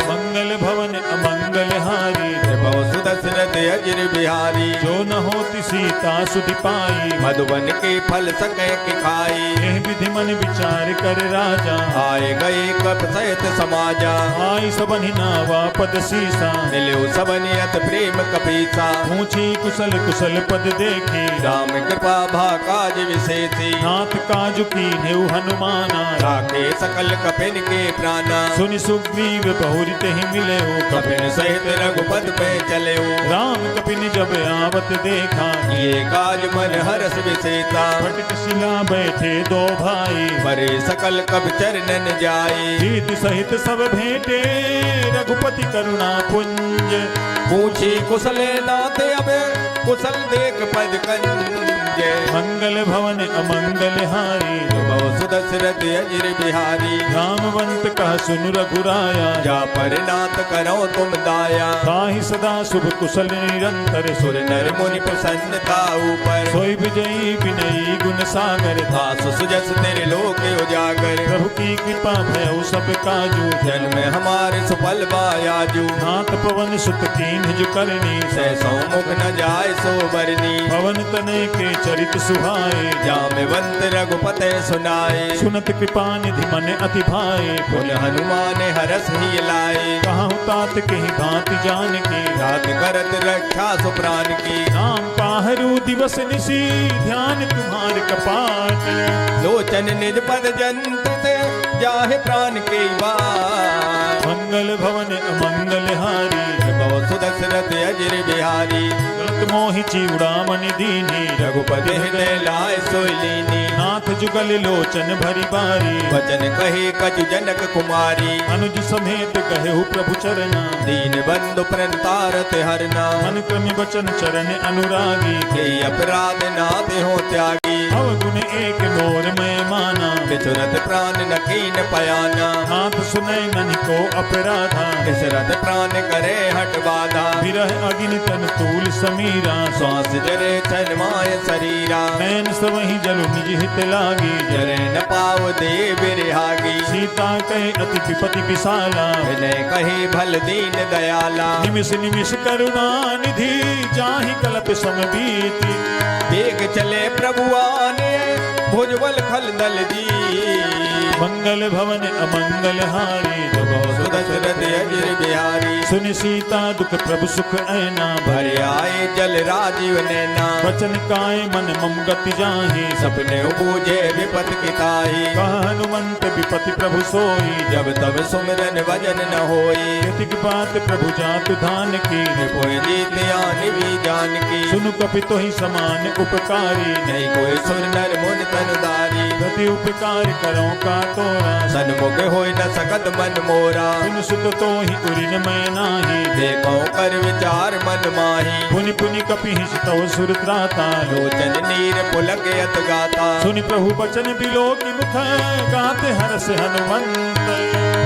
A: मंगल भवन अमंगल हारी
B: जबो सुदशरथ अजिर बिहारी
A: जो न होती सीता सुधि पाई
B: मधुबन के फल सकै कि खाई
A: यह विधि मन विचार कर राजा
B: आए गए कप सहित समाजा
A: आई सबनि नावा पद सीसा
B: मिलो सबनियत प्रेम कपीसा
A: पूछी कुशल कुशल पद देखी
B: राम कृपा भा काज विशेषी
A: नाथ काजु की नेउ हनुमाना
B: राखे सकल कपिन के प्राणा
A: सुनि सुग्रीव बहुरित ही मिले
B: कपिन सहित रघुपत पे चले
A: राम कपिन जब आवत देखा
B: ये काज मन हरस विशेषा
A: फटक शिला बैठे दो भाई
B: परे सकल कब चरणन जाए
A: जीत सहित सब भेंटे रघुपति करुणा पुंज
B: पूछी कुशले नाथ अब कुशल देख पद कंज
A: मंगल भवन अमंगल हारी
B: जबो सुदशरथ अजिर बिहारी
A: रामवंत कह सुनु रघुराया
B: जा पर नाथ करो तुम दाया
A: ताहि सदा शुभ कुशल निरंतर
B: सुर नर मुनि प्रसन्नता ऊपर
A: सोई विजयी विनयी गुण सागर
B: दास सुजस तेरे लोक उजागर
A: प्रभु की कृपा भयउ सब काजू
B: जन्म हमारे सुफल बायाजू
A: नाथ पवन सुत कीन्ह जो करनी
B: सैसो मुख न जाय सो बरनी
A: पवन तनय के चरित सुहाए
B: जामवंत रघुपते सुनाए
A: सुनत कृपा निधि मन अति भाए
B: पुन हनुमान हरस ही लाए
A: कहूँ तात के भांति जान की
B: रात करत रक्षा सुप्राण की
A: नाम पाहरू दिवस निशी ध्यान तुम्हार कपाट
B: लोचन निज पद जंत्र ते जाहे प्राण के बार
A: मंगल भवन अमंगल हारी
B: जबो सुदशरथ अजिर बिहारी
A: गलत मोहि चूड़ामणि दीनी
B: रघुपति हृदय लाय सोइलीनी
A: नाथ जुगल लोचन भरी बारी
B: वचन कहे कछु जनक कुमारी
A: अनुज समेत कहु प्रभु चरना
B: दीन बंधु प्रणतारत हरना
A: मन क्रम वचन चरण अनुरागी
B: के अपराध नाथ हो त्यागी
A: अवगुण एक मोर में माना
B: बिचुरत प्राण न कीन पयाना
A: नाथ सुनय ननि को अपराधा
B: बिचुरत प्राण करे घट बाधा
A: विरह अग्नि तन तूल समीरा
B: श्वास जरे छन माय शरीरा
A: नैन सबहि जलु निज हित लागी
B: जरे न पाव दे बिरहागी
A: सीता कहे अति विपति विशाला
B: विनय कही भल दीन दयाला
A: निमिष निमिष करुणा निधि जाहि कल्प सम बीति
B: वेग चले प्रभुआने भुजबल खल दल जी
A: मंगल भवन अमंगल हारी
B: सुदशरथ अजिर बिहारी
A: सुन सीता दुख प्रभु सुख ऐना
B: भर आए जल राजीव नैना
A: वचन काय मन मम गति जाहि
B: सपने बूझे विपत किताई
A: कह हनुमंत विपति प्रभु सोई
B: जब तब सुमिरन वजन न होई
A: यतिक बात प्रभु जातु धान की
B: कोई जीत आन भी जान की
A: सुनु कपि तोहि समान उपकारी
B: नहीं कोई सुर नर मुन तनुदारी
A: गति उपकार करो का तोरा
B: सन्मुख होय न सकत मन मोरा
A: सुन सुत तोहि उरिन मैं नाही
B: देखो कर विचार मन माही
A: पुनि पुनि कपि हिस तव सुर त्राता
B: लोचन नीर पुलक यत गाता
A: सुनि प्रभु बचन बिलो की मुख गाते हरस हनुमंत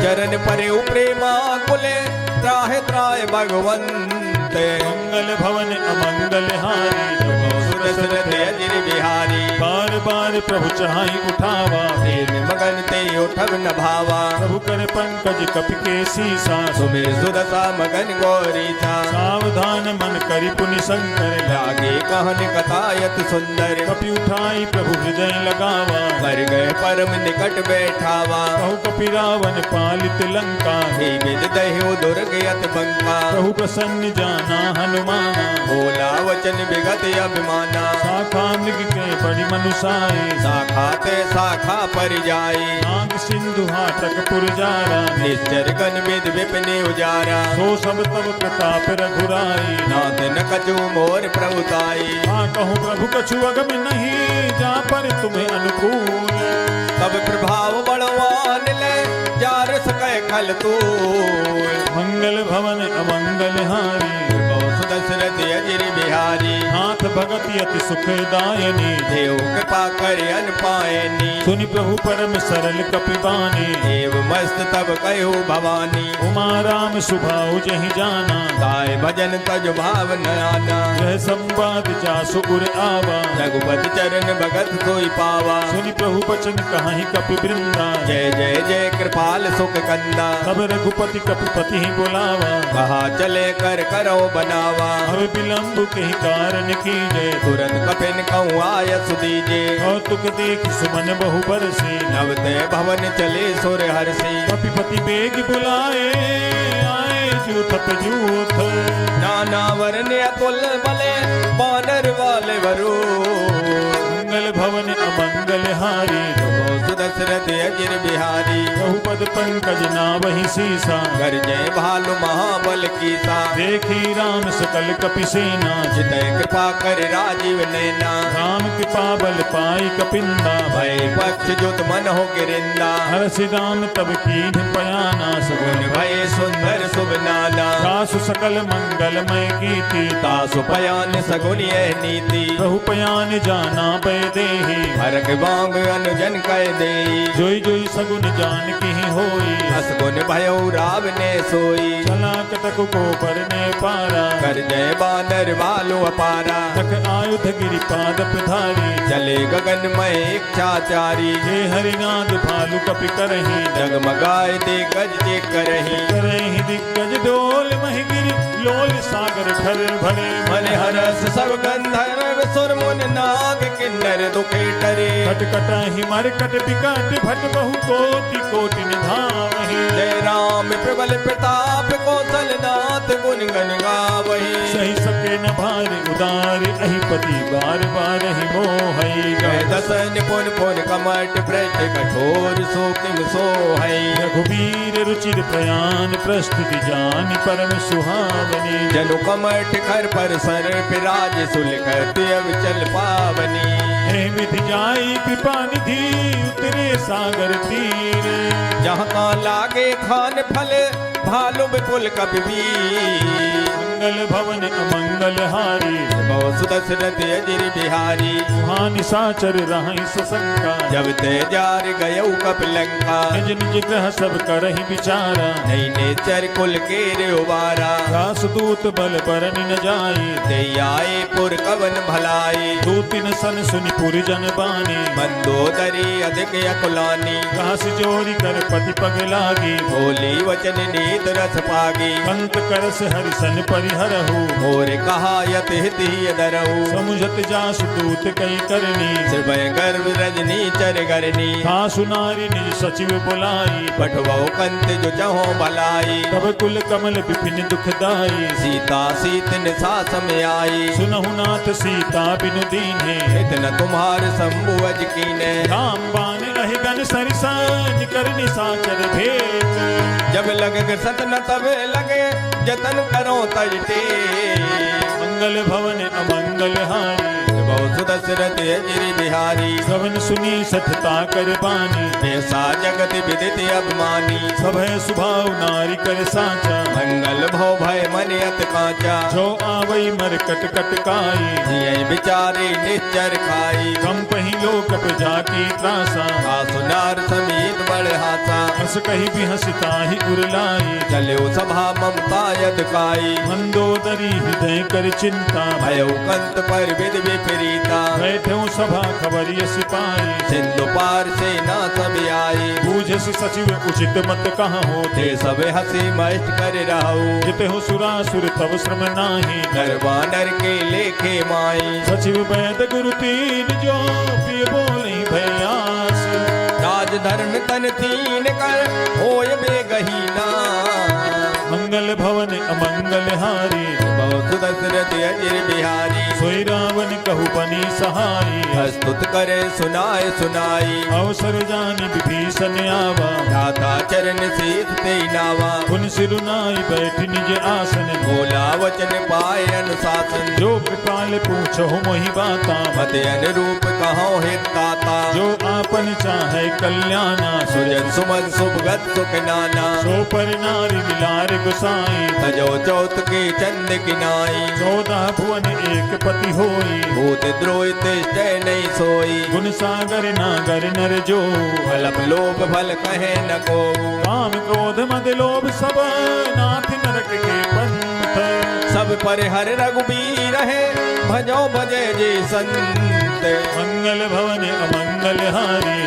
B: चरण परे प्रेमा कुले त्राहे त्राय भगवंत
A: मंगल भवन अमंगल हारी
B: सुदशरथ अजिर बिहारी
A: बार बार प्रभु चहाई उठावा
B: प्रेम मगन ते उठब न भावा
A: प्रभु कर पंकज कपि के सीसा
B: सुमिर सुदशा मगन गौरी था
A: सावधान मन करि पुनि शंकर
B: लागे कहन कथायत सुंदर
A: कपि उठाई प्रभु हृदय लगावा
B: कर गए परम निकट बैठावा
A: कहु कपि रावण पालित लंका
B: हे विद दह्यो दुर्गयत बंका
A: प्रभु प्रसन्न जाना हनुमाना
B: बोला वचन विगत अभिमाना
A: शाखा मृग के बड़ी मनुषाए
B: शाखा ते शाखा पर जाई
A: नाग सिंधु हाटक पुरजारा
B: निश्चर गन विद विपिन उजारा
A: सो सब तब प्रताप रघुराई
B: नाथ न कछु मोर प्रभुताई
A: हाँ कहूँ प्रभु कछु अगम नहीं जा पर तुम्हें अनुकूल
B: तब प्रभाव बड़वान ले जार सकै खल तू
A: मंगल भवन अमंगल हारी
B: दशरथ अजिर बिहारी
A: नाथ भगति अति सुखदायनी
B: देव कृपा कर अन पायनी
A: सुनि प्रभु परम सरल कपिबानी
B: देव मस्त तब कहो भवानी
A: उमा राम सुभाउ जहि जाना
B: गाय भजन तज भाव न आना
A: यह संवाद जासु उर आवा
B: रघुपति चरण भगत सोई पावा
A: सुनि प्रभु बचन कहाहि कपि वृंदा
B: जय जय जय कृपाल सुख कंदा
A: तब रघुपति कपिपति ही बुलावा
B: कहा चले कर करो बनावा
A: अब विलंब कही कारण की जय
B: तुरंत कपिन कहूँ आय सुदीजे
A: कौतुक देख सुमन बहु बरसे
B: नवते भवन चले सुर हर्षि
A: कपिपति बेग बुलाए आए जूथप जूथ
B: नाना वरने अतुल बले बानर वाले वरू
A: मंगल भवन अमंगल हारी
B: सुदशरथ अजिर बिहारी
A: बहुपद पंकज नावहि सीसा
B: कर जय भालु महाबल कीसा
A: देखी राम सकल कपि सेना
B: जितय कृपा कर राजीव नैना
A: राम कृपा बल पाई कपिंदा
B: भय पक्ष जुत मन हो गिरिंदा
A: हर्षि राम तब कीन पयाना
B: गुण
A: सगुन
B: भय सुंदर शुभ नाना
A: सासु सकल मंगलमय कीर्ति
B: तासु पयान सगुन यह नीति
A: प्रभु पयान जाना पै देहि
B: हरक बांग अनुजन कह दे
A: जोई जोई सगुन जान की होई
B: असगुन भयो राव ने सोई
A: चला कटक को परने पारा
B: कर जय बानर वालो अपारा
A: तक आयुध गिरि पाद धारी
B: चले गगन में इच्छाचारी
A: जे हरिनाद भालु कपि करही
B: जगमगाए दे गज जे करही
A: करही दिग्गज डोल महिगिरि लोल सागर ठर भरे
B: मन हरस सब गंधर्व सुर मुन नाग किन्नर दुखे टरे
A: कटकटहि मरकट बिकट भट बहु कोटि कोटि निधावहि
B: जय राम प्रबल प्रताप कौशल नाथ गुण गन गावही
A: सही सके न भार उदार अहिपति बार बार ही मोहई
B: कह दसन पुन पुन कमट प्रठ कठोर सो किम सोहई
A: रघुवीर रुचिर प्रयाण प्रस्तुति जान परम सुहावनी
B: जनु कमठ कर पर सर पिराज सुलखत अब चल पावनी
A: हे विधि जाई कृपा निधि उतरे सागर तीर
B: जहाँ का लागे खान फल भालु विपुल कपि
A: मंगल भवन अमंगल हारी
B: बहु सुदशरथ दशरथ अजिर बिहारी
A: वहाँ निशाचर रहि सशंका
B: जब ते जार गयऊ कपिलंका
A: निज निज ग्रह सब करहि विचारा
B: नहीं नेचर कुल के रे उबारा
A: दास दूत बल बरन न जाई
B: ते आए पुर कवन भलाई
A: दूतिन सन सुनि पुर जन बानी
B: मंदोदरी अधिक अकुलानी
A: घास जोरी कर पति पग लागी
B: बोली वचन नीत रस पागी
A: कंत करस हरिसन परिहरहु
B: मोर कहा यत हित ही दरऊ
A: समुझत जासु दूत कई करनी
B: श्रवय गर्भ रजनी चर गरनी
A: खासु नारी निज सचिव बुलाई
B: पठवो कंत जो चहो भलाई
A: तब कुल कमल विपिन दुखदाई
B: सीता सीतन सास में आई
A: सुनहु नाथ सीता बिनु दीन्हे
B: इतना तुम्हार संबुअज कीने
A: राम बान अहिगन सरिसान कर निशाचर भेद
B: जब लगे सत न तबे लगे जतन करो तजते
A: मंगल भवन अमंगल हारी
B: बहुत दशरथ अजिर बिहारी
A: श्रवण सुनी सठता कर बानी
B: ऐसा जगत विदित अभिमानी
A: सभय सुभाव नारी कर साचा
B: मंगल भव भय मन अत कांचा
A: जो आवई मर कट कट काई
B: जिये बिचारे निश्चर खाई
A: कम पही लोक पे जाकी त्रासा
B: सुनार समीत बड़ हासा
A: हस कही भी हंसता ही उरलाई
B: चलो सभा ममता यद काई
A: मंदोदरी हृदय कर चिंता
B: भयो कंत पर विद विपरीता
A: बैठे सभा खबरिय सिपाही
B: सिंधु पार से ना सब आई
A: बूझस सचिव उचित मत कहाँ
B: ते
A: होते
B: सब हंसी मस्त कर रहू
A: जिते हो सुरासुर तब श्रम नाही
B: नरवानर के लेखे माई
A: सचिव वैद गुरु तीन जो पिय बोले भयास
B: राज धर्म तन तीन कर होय बेगहीना
A: मंगल भवन अमंगल हारी
B: बहुत दशरथ अजिर बिहारी
A: सोई रावण कहु बनी सहाई
B: स्तुत करे सुनाए सुनाई
A: अवसर जानि विभीषण आवा
B: दाता चरण शीत ते नावा
A: पुन सिरुनाई बैठ निज आसन
B: बोला वचन पाए अनुशासन
A: जो कृपाल पूछो मोहि बाता
B: मत अनुरूप कहो हित दाता
A: जो आपन चाहे कल्याणा
B: सुजन सुमन सुभगत सुख नाना
A: सो पर नारी मिलार गुसाई
B: तजो चौथ के चंद किनाई
A: 14 भुवन एक पति होई
B: भूत द्रोहित जय नहीं सोई
A: गुण सागर नागर नर जो
B: फलप लोभ फल कहे न को
A: काम क्रोध मद लोभ सब नाथ नरक के पंथ
B: सब पर हर रघुबीर है भजो भजे जे संत
A: मंगल भवन अमंगल हारी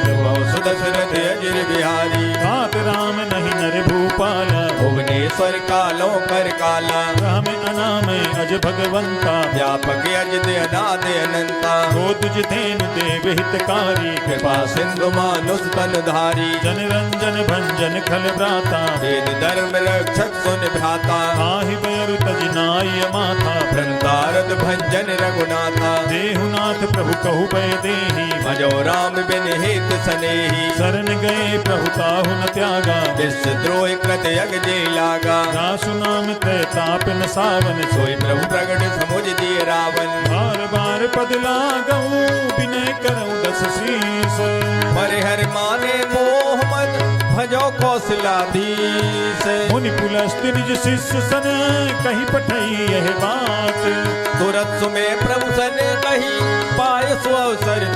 B: सुदशरथ अजिर बिहारी
A: तात राम नहीं नर भूपाला
B: भुवनेश्वर कालो कर काला
A: राम अनामय अज भगवंता
B: व्यापक अज दे अनाद अनंता
A: जो तुझ तेन देव हितकारी
B: कृपा सिंधु मानुष तन धारी
A: जन रंजन भंजन खल भ्राता
B: वेद धर्म रक्षक सुन भ्राता
A: आहि बैरु तज नाय माथा
B: भ्रंतारद भंजन रघुनाथा
A: देहुनाथ प्रभु कहु भय देहि
B: भजो राम बिन हित सनेही
A: शरण गए प्रभु ताहु न त्यागा
B: विश्व द्रोह कृत यग जे लागा
A: दासु नाम तय ताप न सावन
B: सोई प्रभु प्रगट समुझ दिए रावण
A: बार बार पद लागऊ विनय करऊँ दस शीस
B: परिहर माने मोह मद भजो कौशलाधीश
A: मुनि पुलस्त्य निज शिष्य सन कहीं पठई यह बात
B: तुरत सुमे प्रभु सन कही पाय सो अवसर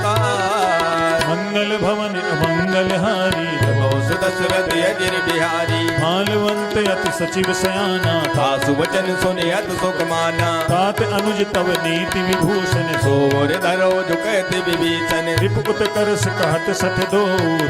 A: मंगल भवन अमंगल हारी
B: दशरथ अजिर बिहारी
A: मालवंत अति सचिव सयाना
B: तासु वचन सुने अत सुख माना
A: तात अनुज तव नीति विभूषण
B: सोर धरो झुकत विभीषण
A: रिपुत करस कहत सठ दो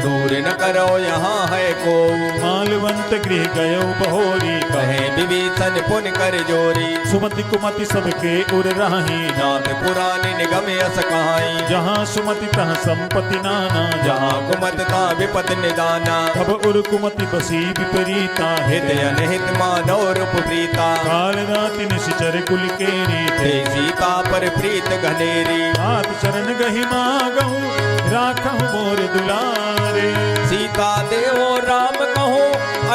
B: दूर न करो यहाँ है को
A: मालवंत गृह गयो बहोरी
B: कहे विभीषण पुन कर जोरी
A: सुमति कुमति सबके उर राही
B: नाथ पुराण निगम यस कहाई
A: जहाँ सुमति तहाँ संपत्ति नाना
B: जहाँ कुमत का विपत निदाना
A: तब उर कुमति बसी विपरीता
B: हित अनहित मानव रूप प्रीता
A: काल राति निशिचर कुल केरी
B: थे सीता पर प्रीत घनेरी
A: हाथ चरण गहि मागहु राखहु मोर दुलारे
B: सीता देवो राम कहो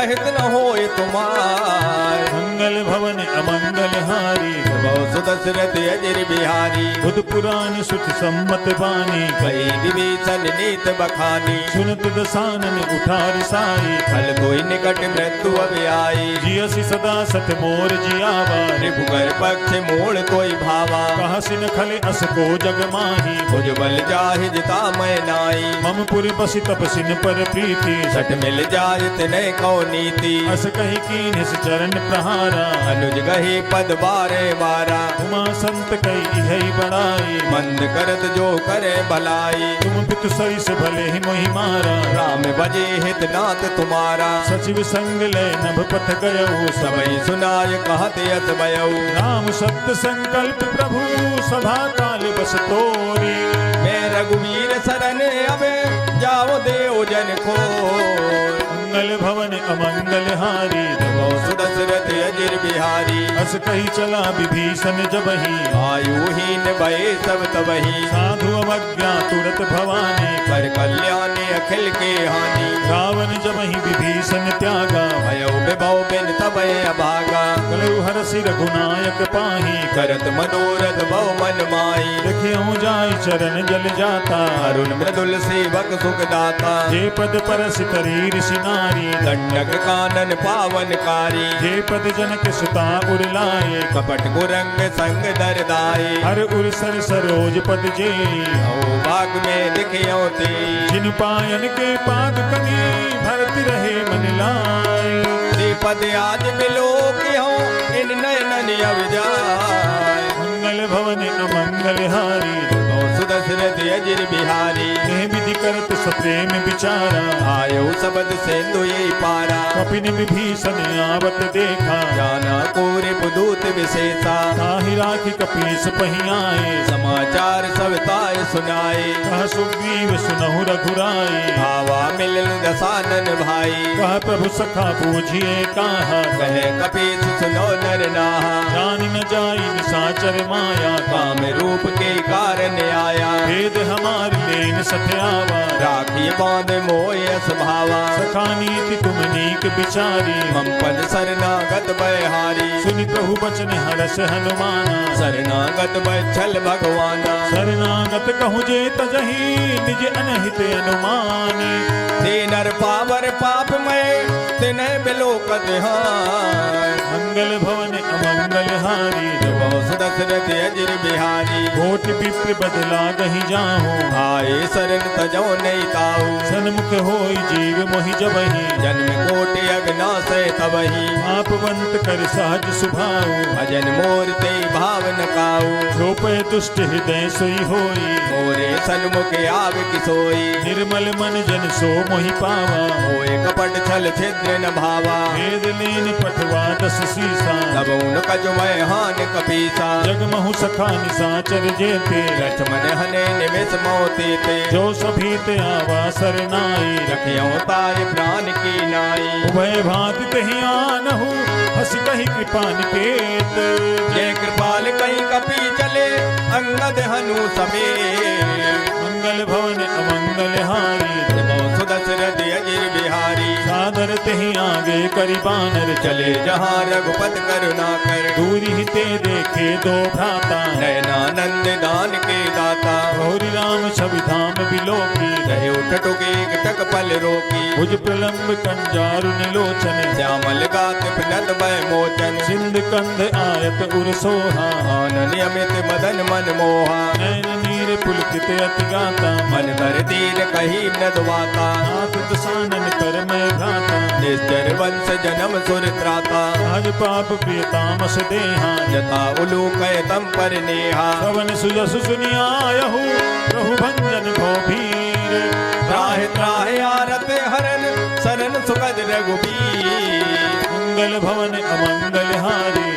B: अहित न होय तुम्हार
A: मंगल भवन अमंगल हारी
B: बहु सुदशरथ अजर बिहारी
A: बुध पुराण सुख सम्मत बानी
B: कई विभीषण नीत बखानी
A: सुनत दसानन उठार साई
B: फल कोई निकट मृत्यु अभी आई
A: जियसि सदा सत मोर जियावा
B: रिपुकर पक्ष मूल कोई भावा
A: कहसिन खले अस को जग माही
B: भुज बल जाहि जिता मैं नाई
A: मम पुर बसि तपसिन पर प्रीति
B: सट मिल जाय तिने कौ नीति
A: अस कही कीन्हिस चरण प्रहारा
B: अनुज गही पद बारे बारा
A: उमा संत कई इहै बड़ाई
B: मंद करत जो करे भलाई
A: तुम पितु सरिस भले ही मोहि मारा
B: राम बजे हित नाथ तुम्हारा
A: सचिव संग लय नभ पथ गयो
B: सबई सुनाय कहत यस भयऊ
A: राम सत्य संकल्प प्रभु सभा काल बस तोरी
B: मैं रघुवीर शरण अबे जाओ देव जन को
A: मंगल भवन अमंगल हारी
B: सुदशरथ अजर बिहारी
A: अस कही चला विभीषण जबहि
B: आयुहीन भये सब तबही
A: साधु अवज्ञा तुरत भवानी
B: कर कल्याणी अखिल के हानि
A: रावण जबहि विभीषण त्यागा
B: भयो विभव बिन तबय अभागा
A: कलु हरसि रघुनायक पाही
B: करत मनोरथ भव मन माई
A: देखियो जाय चरण जल जाता
B: अरुण मृदुल सेवक सुख दाता
A: जे पद परस तरीर सिनारी
B: दंडक कानन पावनकारी
A: जे पद जनक सुता उरलाए
B: कपट कुरंग संग दरदाई
A: हर उर सर सरोज पद जे
B: ओ बाग में दिखियो ते
A: जिन पायन के पाद कनी भरत रहे मन लाए
B: पद आज मिलो क्यों इन नयनन अविजाय
A: मंगल भवन अमंगल हारी
B: सुदशरथ अजर बिहारी
A: कह विधि करत सप्रेम विचारा
B: आयो सबद सेंदु ये पारा
A: कपिन विभीषण आवत देखा
B: जाना कोरे पुदूत विशेषा
A: ताहि राखि कपीस पहियाए
B: समाचार सब ताय सुनाए
A: कह सुग्रीव सुनहु रघुराई
B: भावा मिलन दसानन भाई
A: कह प्रभु सखा बूझिए कहा
B: कहे कपीस सुनो नर नाहा
A: जान न जाई निशाचर माया
B: काम रूप के कारण आया
A: भेद हमार लेन सत्यावा
B: राखी बांध मोयस भावा
A: सखा नीति तुम नीक बिचारी
B: मंपन शरणागत बहारी
A: सुनि प्रभु बचन हरस हनुमाना
B: शरणागत बच्छल भगवाना
A: शरणागत कहु जे तजहि निज अनहित अनुमानी
B: ते नर पावर पाप में तिन्ह बिलोकत हाय
A: मंगल भवन अमंगल हारी
B: सुदशरथ अजर बिहारी
A: कोट विप्र बदला गहि जाहू
B: आए शरण तजो नहीं ताऊ
A: सन्मुख होई जीव मोहि जबहि
B: जन्म कोटि अग्ना से तबही
A: आपवंत कर सहज सुभाऊ
B: भजन मोर ते भाव न काऊ
A: छोपय दुष्ट हृदय सोई होई
B: मोरे सन्मुख आव किसोई
A: निर्मल मन जन सो मोहि पावा
B: होए कपट छल छिद्र न भावा
A: वेद लीन पठवा दस सीसा
B: तब उन कजमय हान कपीसा
A: जगमहु सखा निसाचर जेते
B: लक्ष्मण हने निमिष मोती ते
A: जो सभी ते आवा सरनाई
B: रखियो तार प्राण की नाई
A: उभय भांति तहि आनहु हस कहि कृपा निकेत
B: ये कृपाल कहीं कपी चले अंगद हनु समेत
A: मंगल भवन अमंगल हारी
B: सुदशरथ अजर बिहारी
A: सादर तहि आगे करि बानर
B: चले जहाँ रघुपत करुणा कर
A: दूरी ही ते देखे दो भ्राता
B: नयनानंद दान के दाता
A: गौरी राम छवि धाम बिलोकी
B: रहे उठ टुके टक पल रोकी
A: भुज प्रलंब कंजारु निलोचन
B: श्यामल गात नद भय मोचन
A: सिंध कंध आयत उर सोहा
B: आनन अमित मदन मन मोहा
A: नैन नीर पुलकित अति गाता
B: मन कर तीर कही नदवाता
A: नाथ दसानन कर मैं भ्राता
B: निश्चर वंश जन्म सुर त्राता
A: आज पाप प्रियतामस देहा
B: यथा उलूक तम पर नेहा
A: पवन सुजसु सुनियायहु प्रभु भंजन भो भीर
B: त्राहि त्राहि आरत हरन शरण सुखद रघुबीर
A: मंगल भवन अमंगल हारी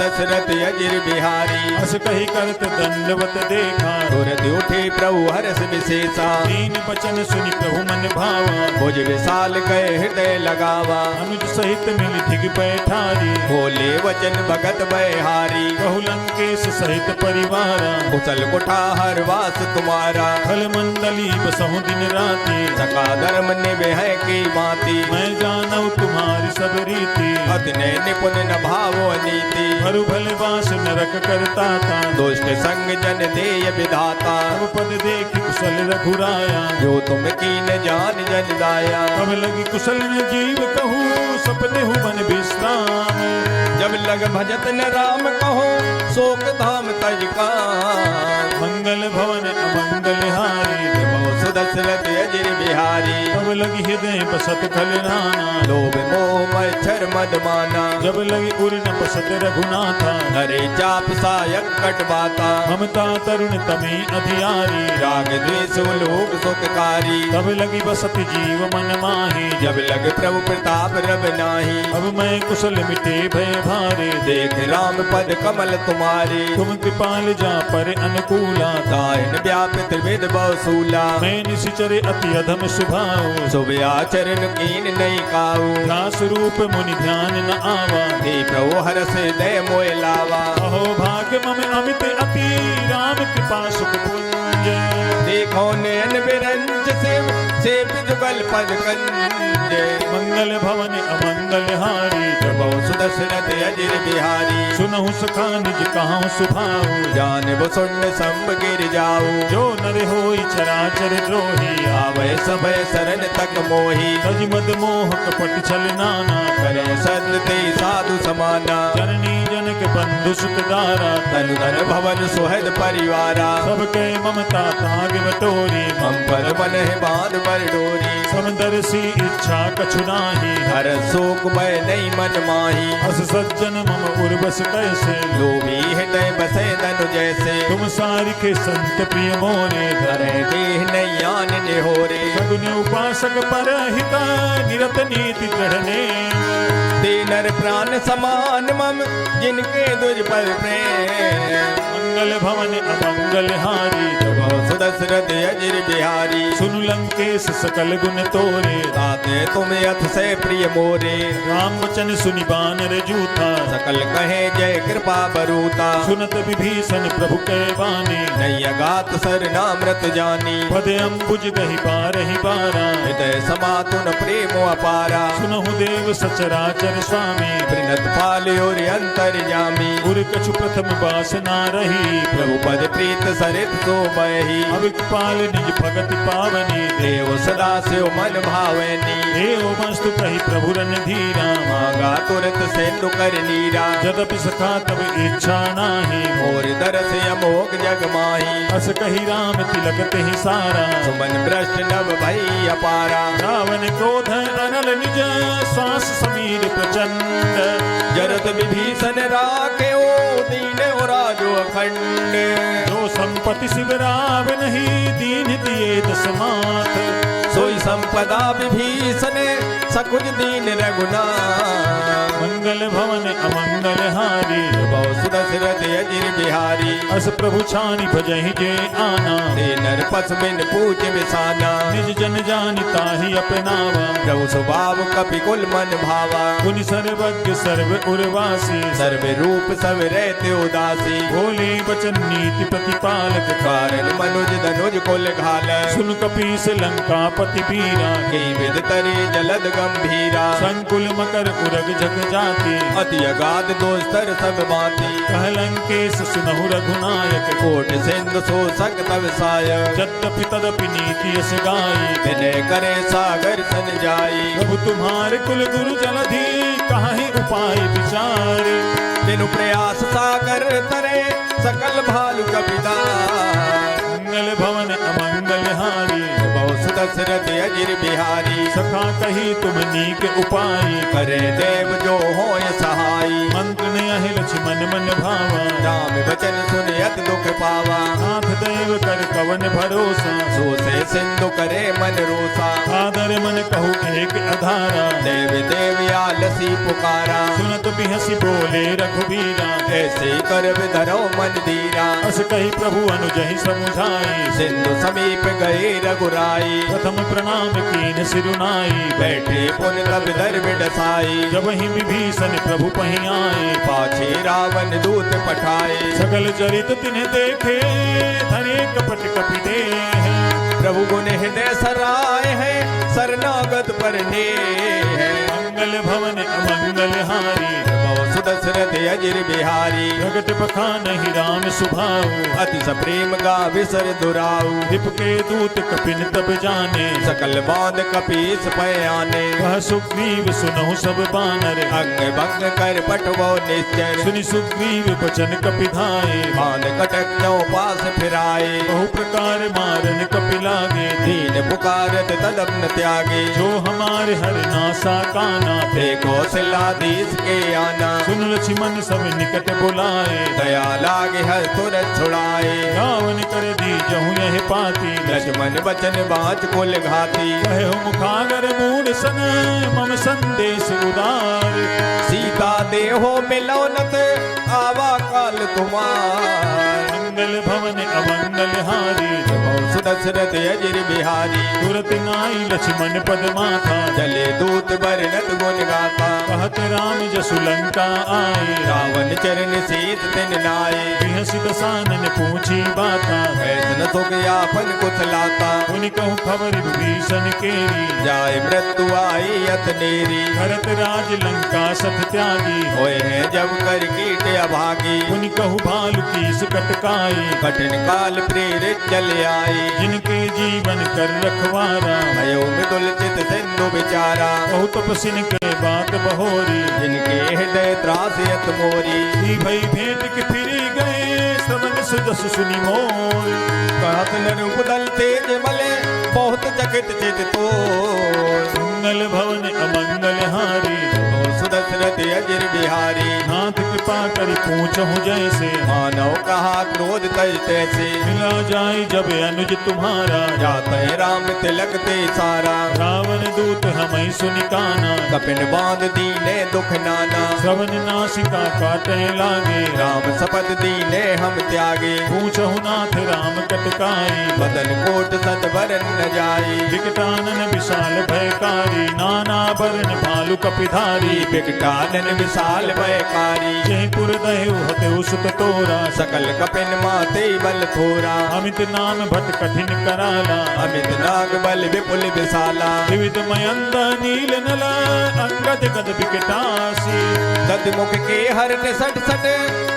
B: दशरथ अजिर बिहारी।
A: अस कही करत दंडवत देखा,
B: तुरत उठे प्रभु हर्ष विशेषा।
A: दीन बचन सुनि प्रभु मन भावा,
B: भुज विशाल गए हृदय लगावा।
A: अनुज सहित मिल धिग बैठारी,
B: बोले वचन भगत बहारी।
A: कहु लंकेश सहित परिवारा,
B: कुशल कुठार वास तुम्हारा।
A: खल मंडली बसहु दिन राति,
B: सका धर्म निभे है की माती।
A: मैं जानऊ तुम्हारी सब रीति,
B: अति ने निपुण न भावो नीति।
A: हरु भले वास नरक करता था,
B: दुष्ट संग जन देय विधाता।
A: तब पद देखि कुशल रघुराया,
B: जो तुम कीन जान जन दाया।
A: तब लगी कुशल न जीव कहूँ, सपने हूँ मन विश्राम।
B: जब लग भजत न राम कहो, शोक धाम तज कान।
A: मंगल भवन अमंगल हारी,
B: सुदशरथ अजिर बिहारी।
A: तब लगी हृदय बसत खल नाना,
B: लोभ मोह मच्छर मद माना।
A: जब लगी उर न बसत रघुनाथा,
B: नरे चाप सायक कट बाता।
A: ममता तरुण तमे अधियारी,
B: राग द्वेष लोक सुखकारी।
A: तब लगी बसत जीव मन माही,
B: जब लग प्रभु प्रताप रब नाही।
A: अब मैं कुशल मिटे भय भारे,
B: देख राम पद कमल तुम्हारे।
A: तुम कृपाल जा पर अनुकूला,
B: दायन व्यापित विद बहुसूला।
A: मैं निशिचरे अति अधम सुभाओ,
B: शुभ आचरण कीन नहीं काऊ।
A: दास रूप मुनि ध्यान न आवा,
B: हे प्रभु हरस दय मोय लावा।
A: अहो भाग्य मम अमित अति, राम कृपा सुख पुंज।
B: देखो नयन बिरंज से जुगल पद कंज।
A: मंगल भवन अमंगल हारी,
B: प्रभु सुदशरथ अजिर बिहारी।
A: सुनहु सखा निज कहां सुभाऊ,
B: जान सुन संब गिर जाऊ।
A: जो नर होई चराचर द्रोही,
B: आवे सभय शरण तक मोही।
A: तज मद मोह कपट छल नाना,
B: करे सत ते साधु समाना।
A: जननी जनक बंधु सुत दारा,
B: तनु धन भवन सुहद परिवारा।
A: सबके ममता ताग बटोरी,
B: हम पर मन है बांध पर डोरी।
A: समदर्शी इच्छा कछु नाही,
B: हर शोक भय नहीं मन माही।
A: अस सज्जन मम उर्वस कैसे,
B: लोभी हृदय बसे धनु जैसे।
A: तुम सारिखे संत प्रिय मोरे,
B: धरे देह नहीं आन निहोरे।
A: सगुन उपासक पर हिता, निरत नीति दृढ़ने।
B: ते नर प्राण समान मम, जिनके दुज पर प्रेम।
A: मंगल भवन अमंगल हारी,
B: सुदशरथ अजिर बिहारी।
A: सुन लंकेश सकल गुण तोरे,
B: ताते तुम अथ से प्रिय मोरे।
A: राम वचन सुनि बानर जूथा,
B: सकल कहे जय कृपा बरूता।
A: सुनत विभीषण प्रभु के बानी,
B: नहीं अगात सर नामृत जानी।
A: पद अम्बुज दहि बारहि बारा,
B: हृदय समातुन प्रेम अपारा।
A: सुनहु देव सचराचर स्वामी,
B: प्रिनत पाल और अंतर जामी।
A: गुर कछु प्रथम वासना रही,
B: प्रभु पद प्रीत सरित सो बही।
A: अब पाल निज भगति पावनी,
B: देव सदा से मन भावनी।
A: देव मस्तु कही प्रभु रन धीरा,
B: मांगा तुरत सेतु कर नीरा।
A: जदपि सखा तब इच्छा नाही,
B: और दरस अमोघ जग माही।
A: अस कही राम तिलक तेहि सारा,
B: सुमन भ्रष्ट नभ भई अपारा।
A: रावण क्रोध अनल निज, श्वास समीर प्रचंड।
B: जरत विभीषण राखे ओ दीन और राजो अखंड।
A: जो संपत्ति शिवराव नहीं, दीन दिए दस माथ।
B: सोई संपदा विभीषण, सकुज दीन रघुनाथ।
A: मंगल भवन अमंगल हारी,
B: बहु सुदशरथ अजिर बिहारी।
A: अस प्रभु छानि भजहि जे आना,
B: ते नर पस बिन पूज विसाना।
A: निज जन जानि ताहि अपनावा,
B: प्रभु स्वभाव कपि कुल मन भावा।
A: गुनि सर्वज्ञ सर्व उर्वासी,
B: सर्व रूप सब रहते उदासी।
A: भोले बचन नीति प्रतिपालक,
B: कारण मनुज धनुज कुल घाल।
A: सुन कपीस लंकापति बीरा,
B: के विद तरे जलद गंभीरा।
A: संकुल मकर उरग जग जाति,
B: अति अगाध दोस्तर सब बाती।
A: कह लंकेश सुनहु रघुनायक,
B: कोट सिंधु सो सक तव साय।
A: यद्यपि तदपि नीति यस गाई,
B: विनय करे सागर सन जाई।
A: प्रभु तुम्हारे कुल गुरु जलधि, काहि उपाय विचारे।
B: बिनु प्रयास सागर तरे, सकल भालु कपिदार।
A: मंगल भवन अमंगल हारी,
B: बहु सुदशरथ अजिर बिहारी।
A: सखा कही तुम नीक उपाय,
B: करे देव जो होय सहाई।
A: मंत्र ने अहि लक्ष्मण मन भावा।
B: राम वचन सुनियत दुख पावा।
A: नाथ देव कर कवन भरोसा,
B: सो से सिंधु करे मन रोसा,
A: आदर मन कहू एक अधारा,
B: देव देव आलसी पुकारा,
A: सुनत बिहसी बोले रघुबीरा,
B: ऐसे कर धरो मन धीरा,
A: अस कही प्रभु अनुजहि समुझाई,
B: सिंधु समीप गए रघुराई,
A: प्रथम प्रणाम कीन सिरुनाई,
B: बैठे पुन तब दर बिडसाई,
A: जब ही विभीषण प्रभु पही आए,
B: पाछे रावण दूत पठाए,
A: सकल चरित तिन्ह देखे, धरे कपट कपि देह,
B: प्रभु गुण हृदय सराय है, शरणागत पर ने है,
A: मंगल भवन अमंगल हारी,
B: सुदशरथ अजिर बिहारी,
A: प्रगट बखानहि राम सुभाऊ,
B: अति सप्रेम गावि सर दुराऊ,
A: विप के दूत कपिन तब जाने,
B: सकल बांध कपीस पयाने,
A: वह सुग्रीव सुनहु सब बानर,
B: अंग भंग कर पटवो निश्चर,
A: सुनि सुग्रीव बचन कपि धाये,
B: बांध कटक चौ पास फिराए,
A: बहु प्रकार मारन कपि लागे,
B: दीन पुकारत तदप न त्यागे,
A: जो हमारे हर नासा काना,
B: थे कौशलाधीश के आना,
A: सुन लक्ष्मण सब निकट बुलाए,
B: दया लागे हर तुरंत छुड़ाए,
A: रावण कर दी जहु यह पाती,
B: लक्ष्मण बचन बात कुल घाती,
A: कहो मुखागर मूड सन, मम संदेश उदार,
B: सीता देहो मिलौनत आवा काल तुम्हार,
A: मंगल भवन अमंगल हारी,
B: सुदशरथ अजिर बिहारी,
A: तुरत नाई लक्ष्मण पद माथा,
B: चले दूत बरनत गुण गाथा,
A: कहत राम जसु लंका आए,
B: रावण चरण सीत तिन नाये,
A: बिहसि दसानन पूछी बाता,
B: फैसन सुख यापन कुशलाता,
A: उनि कहूँ खबर विभीषण केरी,
B: जाय मृत्यु आई अतनेरी,
A: भरत राज लंका सत त्यागी,
B: होए हैं जब कर कीट अभागी,
A: उनि कहूँ भालु कीस कटकाई,
B: कठिन काल प्रेरित चले आए,
A: जिनके जीवन कर रखवारा,
B: भयो मृदुल चित सिंधु विचारा,
A: बहु तपसिन के बात बहोरी,
B: जिनके हृदय त्रासियत मोरी,
A: ही भई भेंट के फिरी गए, श्रवण सुजस सुनि मोर,
B: कहत नर उदल तेज मले, बहुत चकित चित तोर,
A: मंगल भवन अमंगल हारी,
B: सुदशरथ अजिर बिहारी,
A: नाथ कृपा करि पूछहु जैसे,
B: मानव कहा क्रोध तज तैसे,
A: मिला जाय जब अनुज तुम्हारा,
B: जाते राम तिलक ते सारा,
A: रावण दूत हमें सुनि काना,
B: कपिन बांध दीने दुख नाना,
A: श्रवण नासिका काटे लागे,
B: राम शपथ दीने हम त्यागे,
A: पूछहु नाथ राम कटकाई,
B: बदन कोट सत बरन न जाई,
A: विकटानन विशाल भयकारी, नाना बरन भालु कपिधारी,
B: विकटानन विशाल भयकारी,
A: जयपुर दहेउ हतेउ सुत तोरा,
B: सकल कपिन माते बल थोरा,
A: अमित नाम भट कठिन कराला,
B: अमित नाग बल विपुल विशाला,
A: विविध मयंद नील नल, अंगद गद विकटासी,
B: दद मुख के हरट सट सट,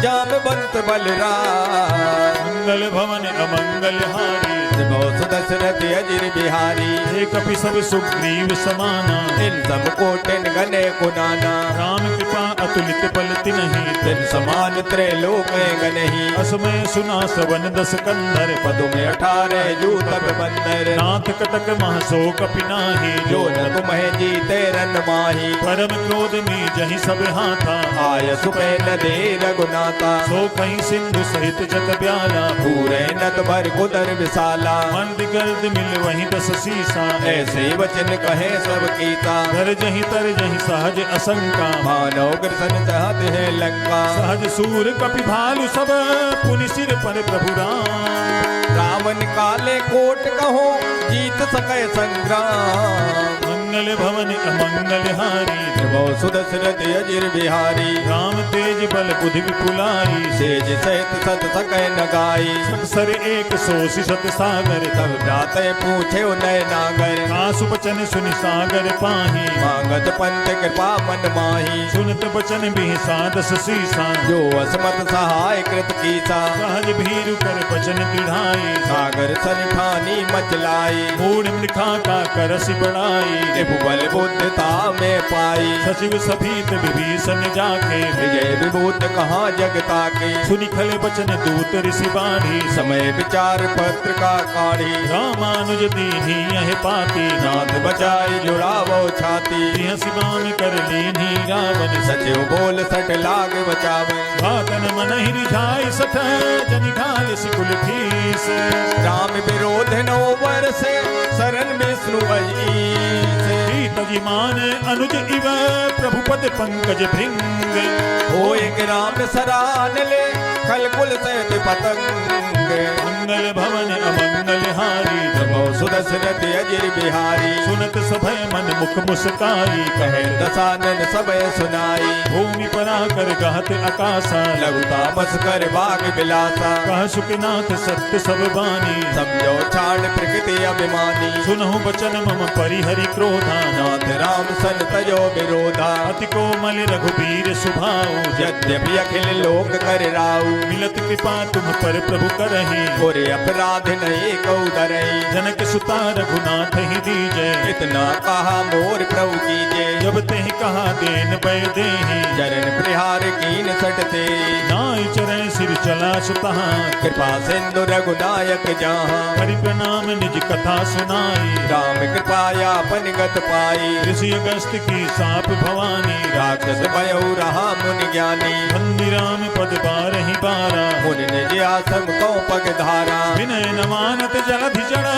B: जामवंत बलराम,
A: मंगल भवन अमंगल हारी,
B: सुदशरथ अजिर बिहारी,
A: हे कपि सब सुग्रीव समाना,
B: इन सब कोटिन गने कुनाना,
A: राम कृपा अतुलित बल तिनहि,
B: तिन समान त्रैलोक गनहि,
A: असमय सुना सवन दस कंधर,
B: पदु में 18 जूतब बंदर,
A: नाथ कटक महसो कपि नाही,
B: जो न तुम्हें जीते रन माही,
A: परम क्रोध में जहि सब हाथा,
B: आय सुपे न दे रघुनाथा,
A: सो कहीं सिंधु सहित जग ब्याला,
B: पूरे नत भर कुदर विशाला,
A: मंद गर्द मिल वहीं दस सीसा,
B: ऐसे वचन कहे सब कीता,
A: धर जहि तर जहि सहज असंका,
B: मानव ग्रसन चाहत है लंका,
A: सहज सूर कपि भालु सब, पुनि सिर पर प्रभु राम,
B: रावण काले कोट कहो जीत सके संग्राम,
A: मंगल भवन अमंगल हारी,
B: सुदशरथ अजिर बिहारी,
A: राम तेज बल बुद्धि विपुलाई,
B: सेज सहित सत सकै न गाई,
A: सर एक सोसी सत सागर,
B: तब जाते पूछे उनय नागर,
A: आसु बचन सुनि सागर पाही,
B: मांगत पंथ कृपा मन माही,
A: सुनत बचन बिहसा दस सीसा,
B: जो असमत सहाय कृत कीसा,
A: सहज भीरु कर बचन दृढ़ाई,
B: सागर सन ठानी मचलाई,
A: मूढ़ मृखा का करसि बढ़ाई,
B: भुवल बुद्धता में पाई।
A: सचिव सभीत विभीषण जाके
B: विजय विभूत कहाँ जगता के।
A: सुनि खले बचन दूत ऋषि बाढ़ी
B: समय विचार पत्र का काढ़ी।
A: रामानुज दीन्ही यह पाती
B: नाथ बचाई जुड़ावो छाती।
A: सिंह सिबान कर लीन्ही रावण
B: सचिव बोल सट लाग बचावे।
A: घातन मन ही रिझाई सठ जनि घाल सिकुल ठीस।
B: राम विरोध नो बरसे शरण विष्णु अजीस।
A: तजी मान अनुज इव प्रभुपद पंकज भृंग।
B: हो एक राम सरान ले खल कुल सहित पतंग।
A: मंगल भवन अमंगल हारी
B: प्रभो सुदशरथ अजिर बिहारी।
A: सुनत सभय मन मुख मुस्काई
B: कहे दसानन सबय सुनाई।
A: भूमि परा कर गहत आकाशा
B: लघुता बस कर बाग बिलासा।
A: कह सुखनाथ सत्य सब बानी
B: समझो छाड़ प्रकृति अभिमानी।
A: सुनहु बचन मम परिहरि क्रोधा
B: नाथ राम सन तजो विरोधा।
A: अति कोमल रघुबीर सुभाऊ
B: यद्यपि अखिल लोक कर राऊ।
A: मिलत कृपा तुम पर प्रभु करहि
B: गोरे अपराध नहीं कौ डरई।
A: जनक सुता रघुनाथ ही दीजय
B: इतना कहा मोर प्रभु कीजे।
A: जब तेहि कहा देन पै देहि
B: चरण प्रहार कीन सटते।
A: नाई चरण सिर चला सुतहा
B: कृपा सिंधु रघुनायक जहाँ।
A: हरि प्रणाम निज कथा सुनाई
B: राम कृपाया अपन गत पाई।
A: ऋषि अगस्त की साप भवानी
B: राक्षस भयउ रहा मुनि ज्ञानी।
A: बंदी राम पद बारहि बारा
B: मुनि निज आसम को पग धारा।
A: विनय न मानत जलधि चढ़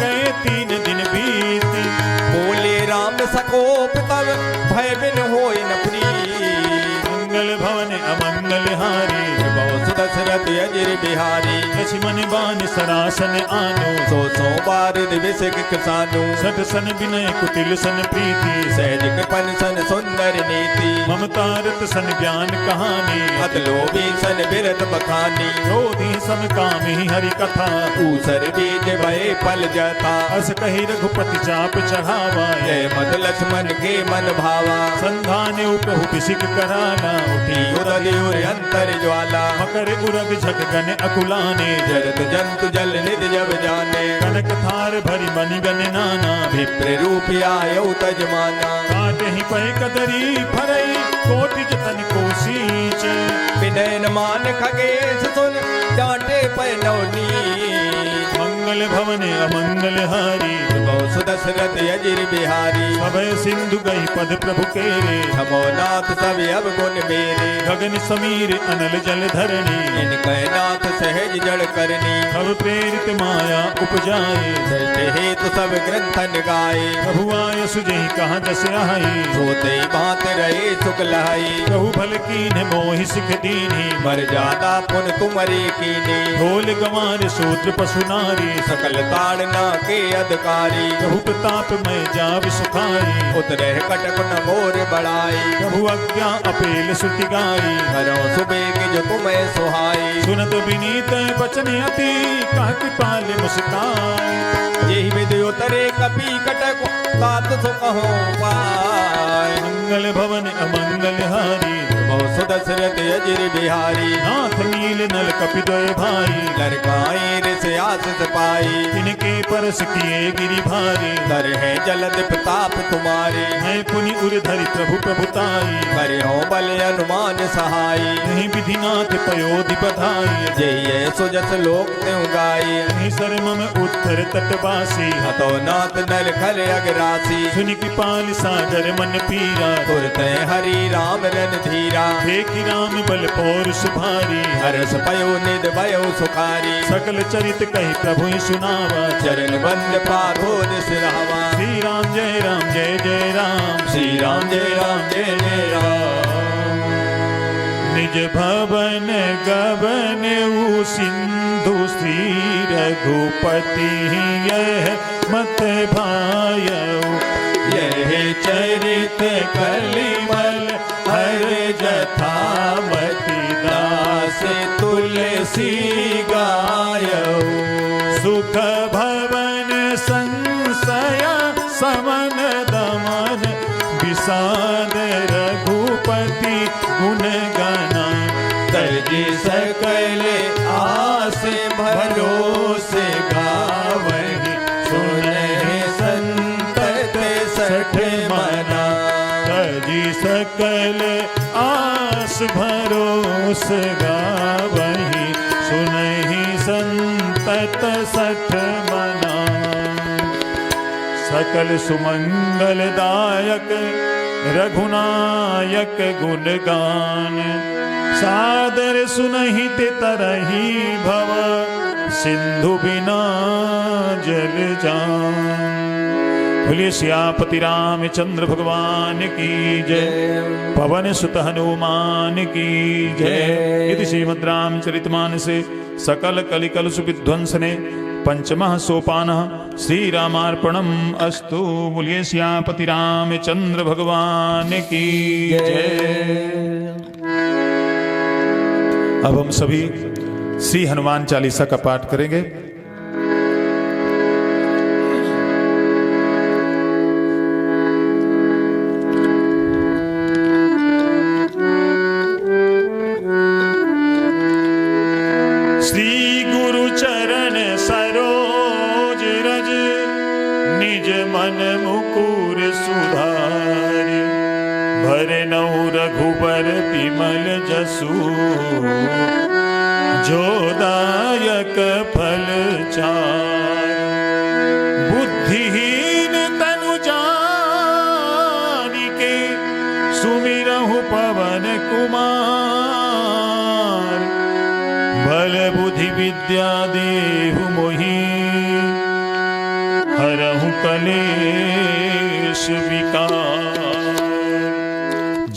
A: गए 3 दिन बीती।
B: बोले राम सकोप तब भय बिन होई न प्रीति।
A: मंगल भवन अमंगल हारी
B: बहुत दशरथ अजिर बिहारी।
A: लक्ष्मण बान सरासन आनो
B: सो बार दिविसिक किसानु।
A: सठ सन विनय कुटिल सन प्रीति
B: सहज कृपन सन सुंदर नीति।
A: ममता रत सन ज्ञान कहानी
B: अत लोभी सन बिरत बखानी।
A: क्रोधी सम कामी हरि कथा
B: ऊसर बीज भय फल जथा।
A: अस कही रघुपति चाप चढ़ावा
B: जय मत लक्ष्मण के मन भावा।
A: संधान प्रभु बिसिक कराना
B: उठी उदय अंतर ज्वाला।
A: मकर उरग झक गन अकुलाने
B: जरत जंतु जल निध जब जाने।
A: कनक थार भरी मणि गन नाना
B: विप्र रूप आयो तजमाना।
A: काट ही पै कदरी फरई कोटि जतन कोशीच।
B: विनय न मान खगेश सुन डांटे पै नवनी।
A: मंगल भवन अमंगल हारी
B: बहुत दशरथ अजिर बिहारी।
A: अभय सिंधु गई पद प्रभु केरे
B: हमो नाथ सब अब गुण मेरे।
A: गगन समीर अनल जल धरणी
B: इनके नाथ सहज जड़ करनी।
A: अब प्रेरित माया उपजाए
B: सृष्टि हेतु सब ग्रंथन गाए।
A: प्रभु आय सुजहि कहाँ दस आई
B: सोते भांत रहे सुख लहाई।
A: प्रभु भल कीन मोहि सिख दीनी
B: मर जादा पुन तुमरे कीने।
A: ढोल गंवार सूत्र पशु नारी
B: सकल ताड़ना के अधिकारी।
A: प्रभु प्रताप में जाव सुखाई
B: उतरे कटक न मोर बढ़ाई।
A: प्रभु आज्ञा अपेल सुति गाई
B: हरो सुबेग जो तुम्हें सुहाई।
A: सुनत विनीत बचन अति कह कृपाल मुस्काई।
B: यही विधि उतरे कपि कटक तात सो कहो पाय।
A: मंगल भवन अमंगल हारी
B: बहुत सुदशरथ अजिर बिहारी।
A: नाथ नील नल कपिद्वय भाई
B: लड़काई ऋष आशीष पाई।
A: इनके परस किए गिरि भारी
B: कर है जलद प्रताप तुम्हारे।
A: मैं पुनि उर धरि प्रभु प्रभुताई
B: करे हो बल अनुमान सहाई।
A: नहीं विधिनाथ पयोधि बधाई
B: जय सुजस लोक त्यों गाई।
A: नहीं सर मम उत्तर तटवासी
B: हतो नाथ नल खल अगरासी।
A: सुनि कृपाल सागर मन पीरा
B: तुरत हरि राम रन धीरा।
A: देखि राम बल पौर सुभारी
B: हरस पयो निध भयो सुखारी।
A: सकल चरित कही प्रभु सुनावा
B: चरण बंद पाथोर सिरहवा।
A: श्री राम जय राम
B: श्री राम जय जय राम।
A: निज भवन गबन उ सिंधु श्री रघुपति यह मत भायउ। यह चरित कलिमल हर जथामति दास तुलसी गायउ। सुख भवन संशय समन दमन विषाद रघुपति गुण गाना। तज सकल आस भरोसे गावहि सुनहि संतत सठ आस भरोस गावही सुनहि संतत सठ मना सकल सुमंगलदायक रघुनायक गुणगान सादर सुनहि ते तरही भव सिंधु बिना जल जान। बोलिए सियापति रामचंद्र भगवान की जय, पवन सुत हनुमान की जय। इति श्रीमद् रामचरितमानसे सकल कलिकलुष विध्वंसने पंचमः सोपानः श्री रामार्पणम् अस्तु। बोलिए सियापति रामचंद्र भगवान की जय। अब हम सभी श्री हनुमान चालीसा का पाठ करेंगे। श्री गुरु चरण सरोज रज निज मन मुकुर सुधारि भरनहुँ रघुबर बिमल जसु जो दायक फल चार। बुद्धिहीन तनु जानिके सुमिरहु पवन कुमार बल बुद्धि विद्या देहु मोहि हरहु कलेश विकार।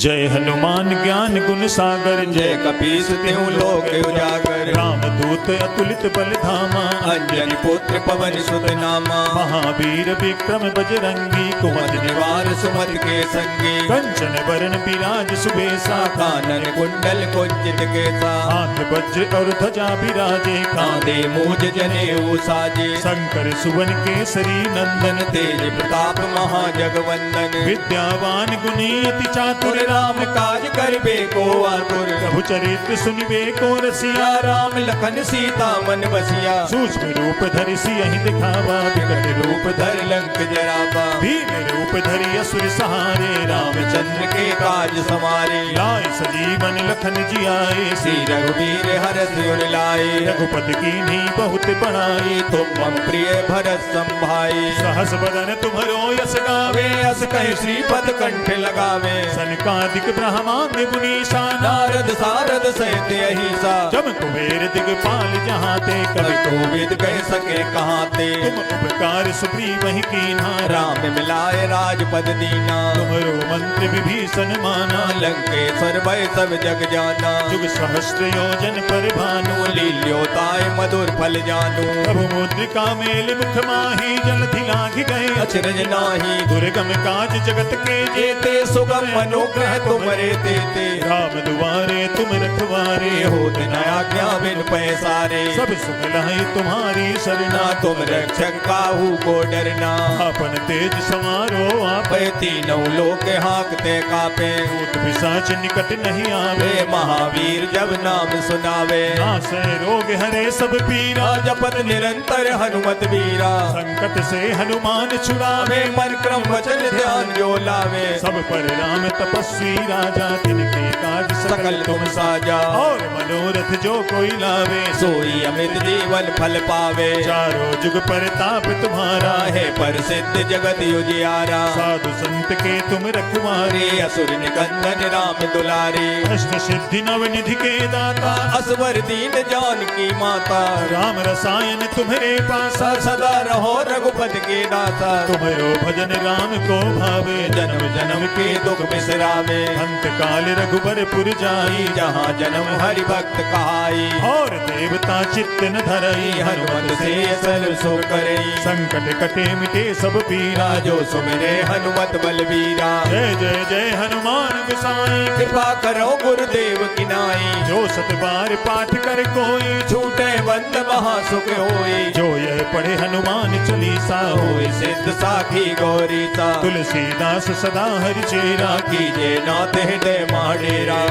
A: जय हनुमान ज्ञान गुण सागर
B: जय कपीस तिहुँ लोक उजागर
A: रामदूत अतुलित बल धामा
B: अंजनी पुत्र पवन सुत नामा
A: महावीर विक्रम बजरंगी कुमति
B: निवार सुमत के संगी
A: कंचन वरण विराज सुबेसा
B: कानन कुंडल कुंजित केसा
A: हाथ वज्र और ध्वजा विराजे
B: कांधे मूज जनेऊ साजे
A: शंकर सुवन केसरी नंदन
B: तेज प्रताप महाजगवंदन
A: विद्यावान गुणी अति चातुर
B: राम काज करबे को आतुर
A: प्रभु चरित्र सुनिबे को रसिया
B: राम लखन सीता मन बसिया
A: सूक्ष्म रूप धरि सियहि दिखावा विकट
B: रूप धर लंक जरावा
A: भीम रूप धरि असुर सहारे
B: रामचंद्र के काज समारे
A: लाए सजीवन लखन जियाए
B: श्री रघुवीर हरष उर लाए
A: रघुपति कीन्ही बहुत बड़ाई
B: तुम मम प्रिय भरत संभाई
A: सहस बदन तुम्हरो यस गावे
B: वे अस कहि श्रीपद कंठ लगावे
A: सनकादिक ब्रह्मांड मुनीसा
B: नारद सारद सहित अहिसा
A: जम कुबेर दिगपाल जहाँ ते
B: कवि
A: कवि
B: कोविद कह सके कहाँ ते
A: तुम उपकार सुग्रीव कीन्हा
B: राम मिलाए राजपद दीना
A: तुमरो मंत्र विभीषण माना
B: लंकेश्वर भय सब जग जाना
A: जुग सहस्त्र योजन पर भानु
B: लील्योताय मधुर फल जानू
A: प्रभु मुद्रिका मेल मुख माही जलधि लाघ गए
B: अचरज नाही
A: दुर्गम काज जगत के
B: जेते सुगम अनुग्रह तुमरे देते
A: राम दुआरे तुम रखवारे
B: होत न आज्ञा बिन पैसारे
A: सब सुख लहै तुम्हारी शरणा
B: ना तुम रक्षक काहू को डरना
A: आपन तेज समारो आप
B: पे तीनों लोक हाँकते कापे
A: भूत पिशाच निकट नहीं आवे
B: वे महावीर जब नाम सुनावे
A: नासै रोग हरे सब पीरा
B: जपत निरंतर हनुमत वीरा
A: संकट से हनुमान छुड़ावे
B: वे मन क्रम वचन ध्यान जो लावे
A: सब पर राम तपस्वी राजा तिनके काज
B: सकल तुम साजा
A: और मनोरथ जो कोई लावे
B: सोई अमित जीवन फल पावे
A: चारों जुग परताप तुम्हारा
B: है पर सिद्ध जगत उजियारा
A: साधु संत के तुम रखवारे
B: रे असुर निकंदन राम दुलारे
A: अष्ट सिद्धि नव निधि के दाता
B: असवर दीन जान की माता
A: राम रसायन तुम्हारे पासा
B: सदा रहो रघुपति के दाता
A: तुम्हारो भजन राम को भावे
B: जन्म जन्म के दुख बिसरावे
A: अंत काल रघुबर पुर जाई
B: जहाँ जन्म हरि भक्त कहाई
A: और देवता चित्त न धरई
B: हनुमत से सर्व सो करई
A: संकट कटे मिटे सब पीरा
B: जो सुमिरे हनुमत बलबीरा
A: जय जय जय हनुमान गोसाई
B: कृपा करो गुरुदेव की नाई
A: जो सत बार पाठ कर कोई
B: छूटे बंद महासुख होई
A: जो यह पढ़े हनुमान चालीसा
B: होई सिद्ध साखी गौरीता
A: तुलसीदास सदा हरि चेरा
B: कीजे नाथ हृदय माडेरा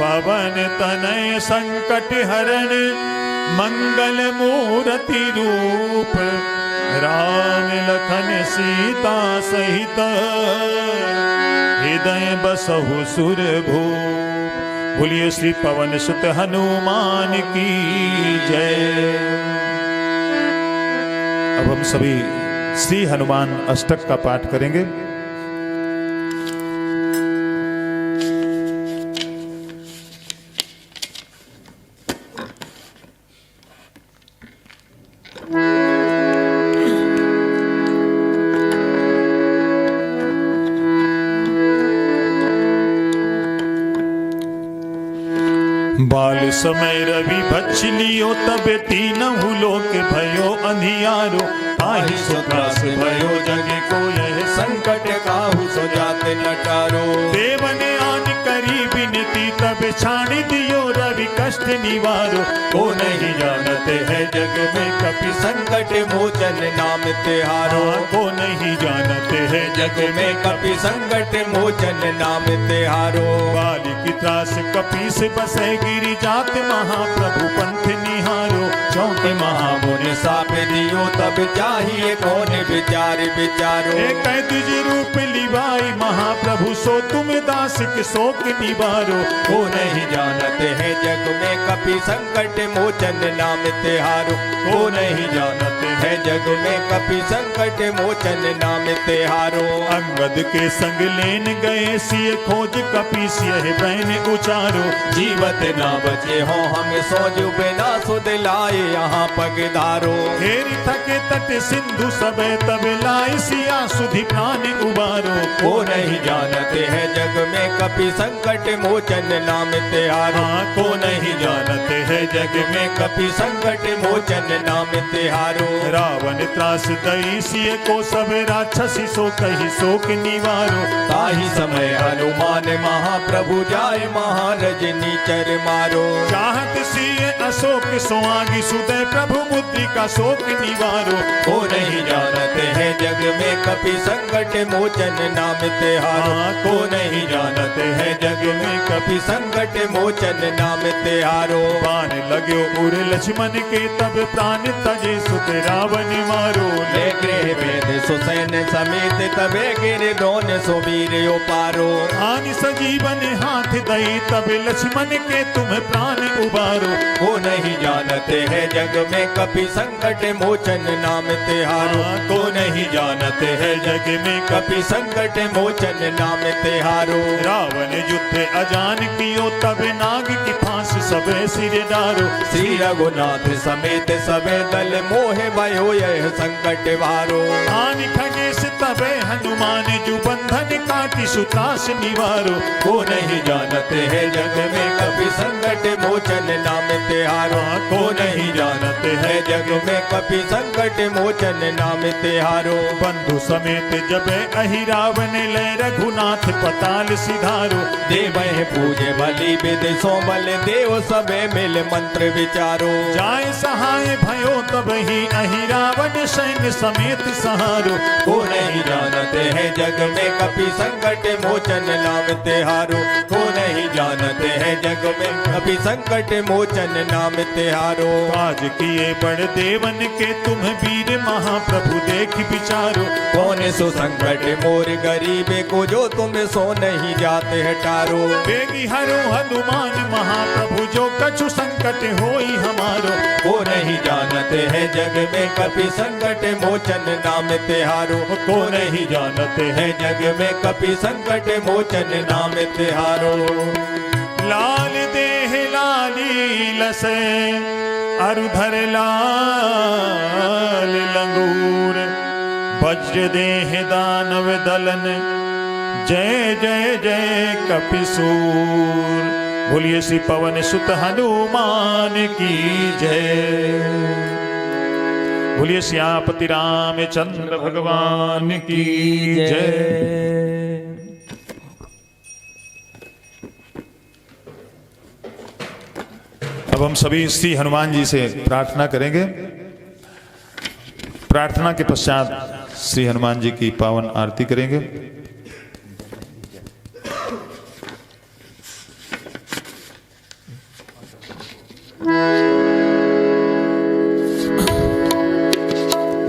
A: पवन तनय संकट हरण मंगल मूर्ति रूप राम लखन सीता सहित हृदय बसहु सुरभूप। बोलिए श्री पवन सुत हनुमान की जय। अब हम सभी श्री हनुमान अष्टक का पाठ करेंगे। बाल समय रवि भक्ष लियो तब तीनहु लोक भयो अंधियारो। ताहि सो त्रास भयो जग को यह
B: संकट काहू सो जाते नटारो।
A: देवन आन करी विनती तब छाणी दियो रवि कष्ट निवारो।
B: को नहीं जानते है जग में कपि संकट मोचन नाम तिहारो।
A: को नहीं जानते है
B: जग में कपि संकट मोचन नाम तिहारो।
A: बाल की त्रास कपि से बसे गिरी जात महाप्रभु पंथ निहारो।
B: चौंके महामुनि साप दियो तब चाहिए कौन विचार विचारो।
A: कैद रूप लिवाई महाप्रभु सो तुम दास के शोक निवारो।
B: को नहीं जानते है जग में कपि संकट मोचन नाम तिहारो। को नहीं जानते है जग में कपि संकट मोचन नाम तिहारो।
A: अंगद के संग लेन गए सिय खोज कपि सिय बहन उचारो।
B: जीवत ना बचे हो हम सोज बिना सुध लाए यहाँ पगधारो।
A: हेरी थके तट सिंधु सबे तब लाए सिया सुधि प्राण उबारो।
B: को नहीं जानते है जग में कपि संकट मोचन नाम तिहारो।
A: को नहीं जानते है
B: जग में कपि संकट मोचन नाम तिहारो।
A: रावण त्रास दई सिय को सब राक्षसी सो कही शोक निवारो।
B: ताहि समय हनुमान महाप्रभु जाय महारजनी चर मारो।
A: चाहत सिय अशोक सोआगी सुदय प्रभु मुद्रिका शोक निवारो।
B: को नहीं जानते है जग में कपि संकट मोचन नाम तिहारो। को नहीं जानते है जग में कपि संकट मोचन नाम तिहारो।
A: बाण लाग्यो उर लक्ष्मण के तब प्राण तजे सुत रावण मारो।
B: ले गृह वेद सुसैन समेत तबे गिर दोन सुबीर पारो।
A: आन सजीवन हाथ दई तब लक्ष्मण के तुम प्राण उबारो।
B: को नहीं जानते है जग में कपि संकट मोचन नाम तिहारो। को नहीं जानते है जग में कपि संकट मोचन नाम तिहारो।
A: रावण युद्ध अजान कियो तब नाग की फांस सबे सिर डारो।
B: श्री रघुनाथ समेत सबे दल मोहे भयो यह संकट भारो।
A: आन खगेश तबे हनुमान जु बंधन काटी सुत्रास निवारो।
B: को नहीं जानते है जग में कपि संकट मोचन नाम तिहारो। को नहीं जानते है जग में कपि संकट मोचन नाम तिहारो।
A: बंधु समेत जबे अहि रावण ले रघुनाथ पताल सिधारो।
B: देवहि पूजे बलि विधि सो बल देव सबे मिल मंत्र विचारो।
A: जाय सहाय भयो तब ही अहि रावण सैन्य समेत सहारो।
B: को नहीं जानते है जग में कपि संकट मोचन नाम तिहारो। को नहीं जानते है जग में कपि संकट मोचन नाम तिहारो।
A: आज किए बड़ देवन के तुम वीर महाप्रभु देख विचारो।
B: कौन सो संकट मोर गरीबे को जो तुम सो नहीं जाते हटारो।
A: बेगी हरो हनुमान महाप्रभु जो कछु संकट होई हमारो।
B: को नहीं जानते है जग में कपि संकट मोचन नाम तिहारो। को नहीं जानते है जग में कपि संकट मोचन नाम तिहारो।
A: लाल देह लाली लसे अरुधर लाल लंगूर। वज्र देह दानव दलन जय जय जय कपिसूर। बोलिए श्री पवन सुत हनुमान की जय। बोलिए श्यामपति रामचंद्र भगवान की जय। अब हम सभी श्री हनुमान जी से प्रार्थना करेंगे। प्रार्थना के पश्चात श्री हनुमान जी की पावन आरती करेंगे।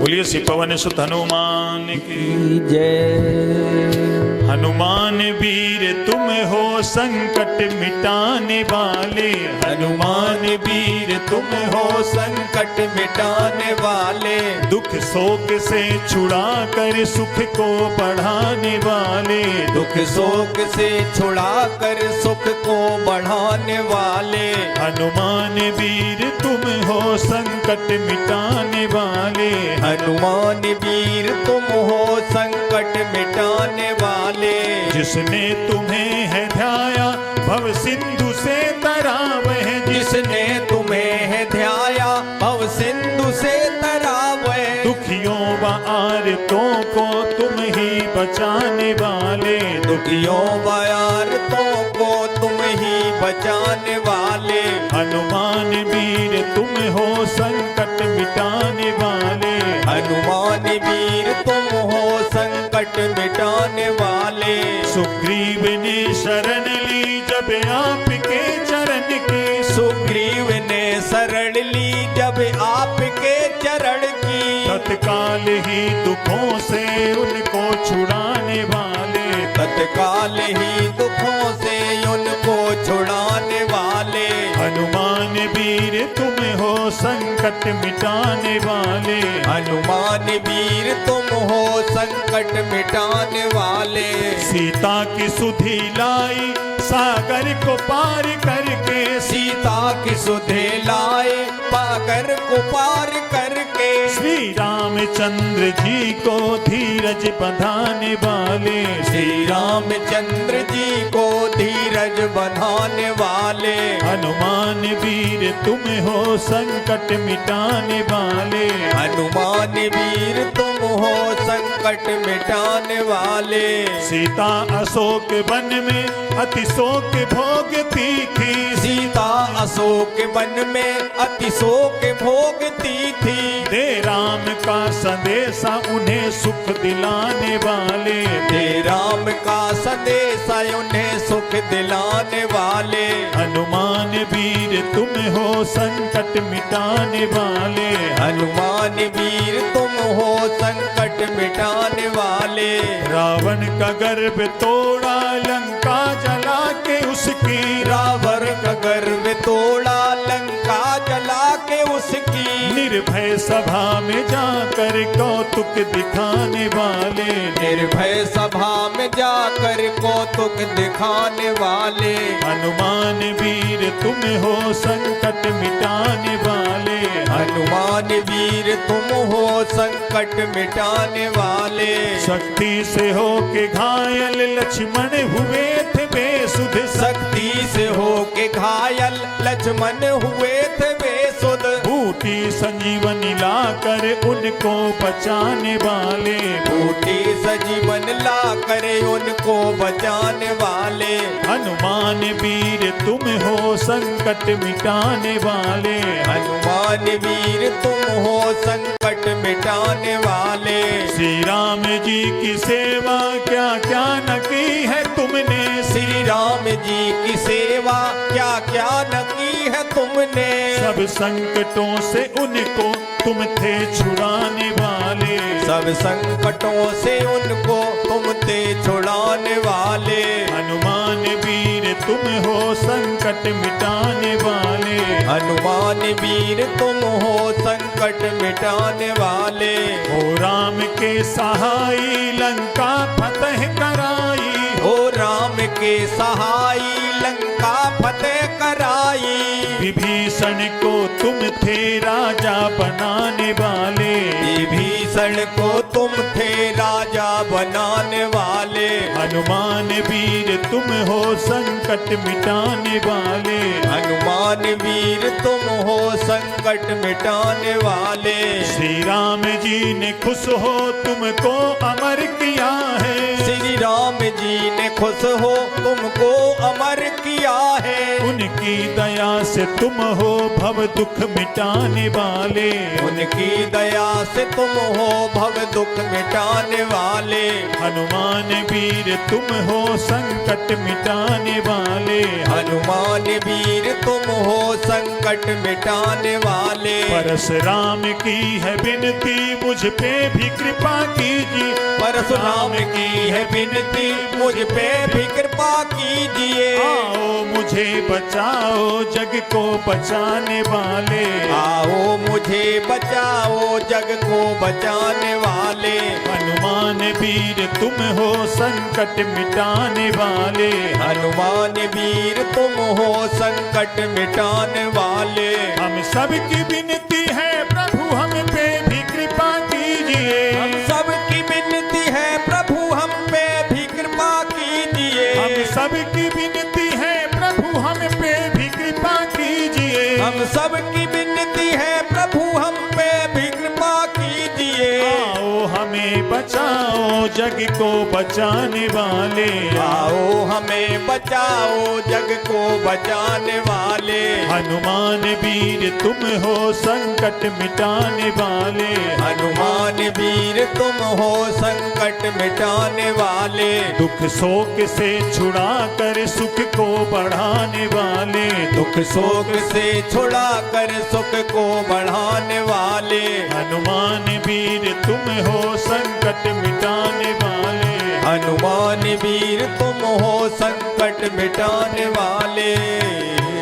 A: बोलिए श्री पवन सुत हनुमान की
B: जय।
A: हनुमान वीर तुम हो संकट मिटाने वाले।
B: हनुमान वीर तुम हो संकट मिटाने वाले।
A: दुख शोक से छुड़ा कर सुख को बढ़ाने वाले।
B: दुख शोक से छुड़ा कर सुख को बढ़ाने वाले।
A: हनुमान वीर तुम हो संकट मिटाने वाले।
B: हनुमान वीर तुम हो संकट मिटाने वाले।
A: जिसने तुम्हें है ध्याया भव सिंधु से तरा वह।
B: जिसने तुम्हें है ध्याया भव सिंधु से तरा वह।
A: दुखियों व आर्तों को तुम ही बचाने वाले।
B: दुखियों व आर्तों को तुम ही बचाने वाले।
A: हनुमान वीर तुम हो संकट मिटाने वाले।
B: हनुमान वीर तुम हो संकट मिटाने वाले।
A: सुग्रीव ने शरण ली जब आपके चरण की।
B: सुग्रीव ने शरण ली जब आपके चरण की।
A: तत्काल ही दुखों से उनको छुड़ाने वाले।
B: तत्काल ही दुखों से उनको छुड़ाने वाले।
A: हनुमान वीर तुम हो संकट मिटाने वाले।
B: हनुमान वीर तुम हो संकट मिटाने वाले।
A: सीता की सुधि लाई सागर को पार करके।
B: सीता की सुधे लाए पाकर को पार करके।
A: श्री रामचंद्र जी को धीरज बंधाने वाले।
B: श्री रामचंद्र जी को धीरज बंधाने वाले।
A: हनुमान वीर तुम हो संकट मिटाने वाले।
B: हनुमान वीर तुम हो संकट मिटाने वाले।
A: सीता अशोक वन में अति शोक भोगती थी।
B: सीता अशोक वन में अति शोक भोगती थी।
A: दे राम का संदेशा उन्हें सुख दिलाने वाले।
B: दे राम का संदेशा उन्हें सुख दिलाने वाले।
A: हनुमान वीर तुम हो संकट मिटाने वाले।
B: हनुमान वीर तुम हो संकट मिटाने वाले।
A: रावण का गर्भ तोड़ा लंका जला के उसकी।
B: रावण का गर्व तोड़ा लंका जला के उसकी।
A: निर्भय सभा में जाकर कौतुक दिखाने वाले।
B: निर्भय सभा में जाकर कौतुक दिखाने वाले।
A: हनुमान वीर तुम हो संकट मिटाने वाले।
B: हनुमान वीर तुम हो संकट मिटाने वाले।
A: शक्ति से हो के घायल लक्ष्मण हुए थे बेसुध।
B: शक्ति से हो के घायल लक्ष्मण हुए थे बेसुध।
A: बूटी संजीवनी लाकर उनको बचाने वाले।
B: बूटी सजीवन ला करे उनको बचाने वाले।
A: हनुमान वीर तुम हो संकट मिटाने वाले।
B: हनुमान वीर तुम हो संकट मिटाने वाले।
A: श्री राम जी की सेवा क्या क्या न की है तुमने।
B: श्री राम जी की सेवा क्या क्या न की है तुमने।
A: सब संकटों से उनको तुम थे छुड़ाने वाले।
B: सब संकटों से उनको तुम थे छुड़ाने वाले।
A: हनुमान वीर तुम हो संकट मिटाने वाले।
B: हनुमान वीर तुम हो संकट मिटाने वाले।
A: हो राम के सहाई लंका फतह कराई।
B: हो राम के सहाई लंका फतेह कराई।
A: विभीषण को तुम थे राजा बनाने वाले।
B: विभीषण को तुम थे राजा बनाने वाले।
A: हनुमान वीर तुम हो संकट मिटाने वाले।
B: हनुमान वीर तुम हो संकट मिटाने वाले।
A: श्री राम जी ने खुश हो तुमको अमर किया है।
B: श्री राम जी ने खुश हो तुमको अमर किया है।
A: उनकी दया से तुम हो भव दुख मिटाने वाले,
B: उनकी दया से तुम हो भव दुख मिटाने वाले।
A: हनुमान वीर तुम हो संकट मिटाने वाले,
B: हनुमान वीर तुम हो संकट मिटाने वाले।
A: परशुराम की है विनती मुझ पे भी कृपा कीजिए,
B: परशुराम की है विनती मुझ पे भी कृपा कीजिए।
A: आओ मुझे बचाओ जग को बचाने वाले,
B: आओ मुझे बचाओ जग को बचाने वाले।
A: हनुमान वीर तुम हो संकट मिटाने वाले,
B: हनुमान वीर तुम हो संकट मिटाने वाले।
A: हम सबकी विनती है प्रभु हम पे भी कृपा कीजिए,
B: हम सबकी विनती है प्रभु हम पे भी कृपा कीजिए।
A: हम सबकी विनती है प्रभु हम पे भी कृपा कीजिए,
B: हम सबकी विनती है प्रभु हम पे भी कृपा कीजिए।
A: आओ हमें बचाओ जग को बचाने वाले,
B: आओ हमें बचाओ जग को बचाने वाले।
A: हनुमान वीर तुम हो संकट मिटाने वाले,
B: हनुमान वीर तुम हो संकट मिटाने वाले।
A: दुख शोक से छुड़ा कर सुख को बढ़ाने वाले,
B: दुख शोक से छुड़ा कर सुख को बढ़ाने वाले।
A: हनुमान वीर तुम हो संकट मिटाने वाले,
B: हनुमान वीर तुम हो संकट मिटाने वाले।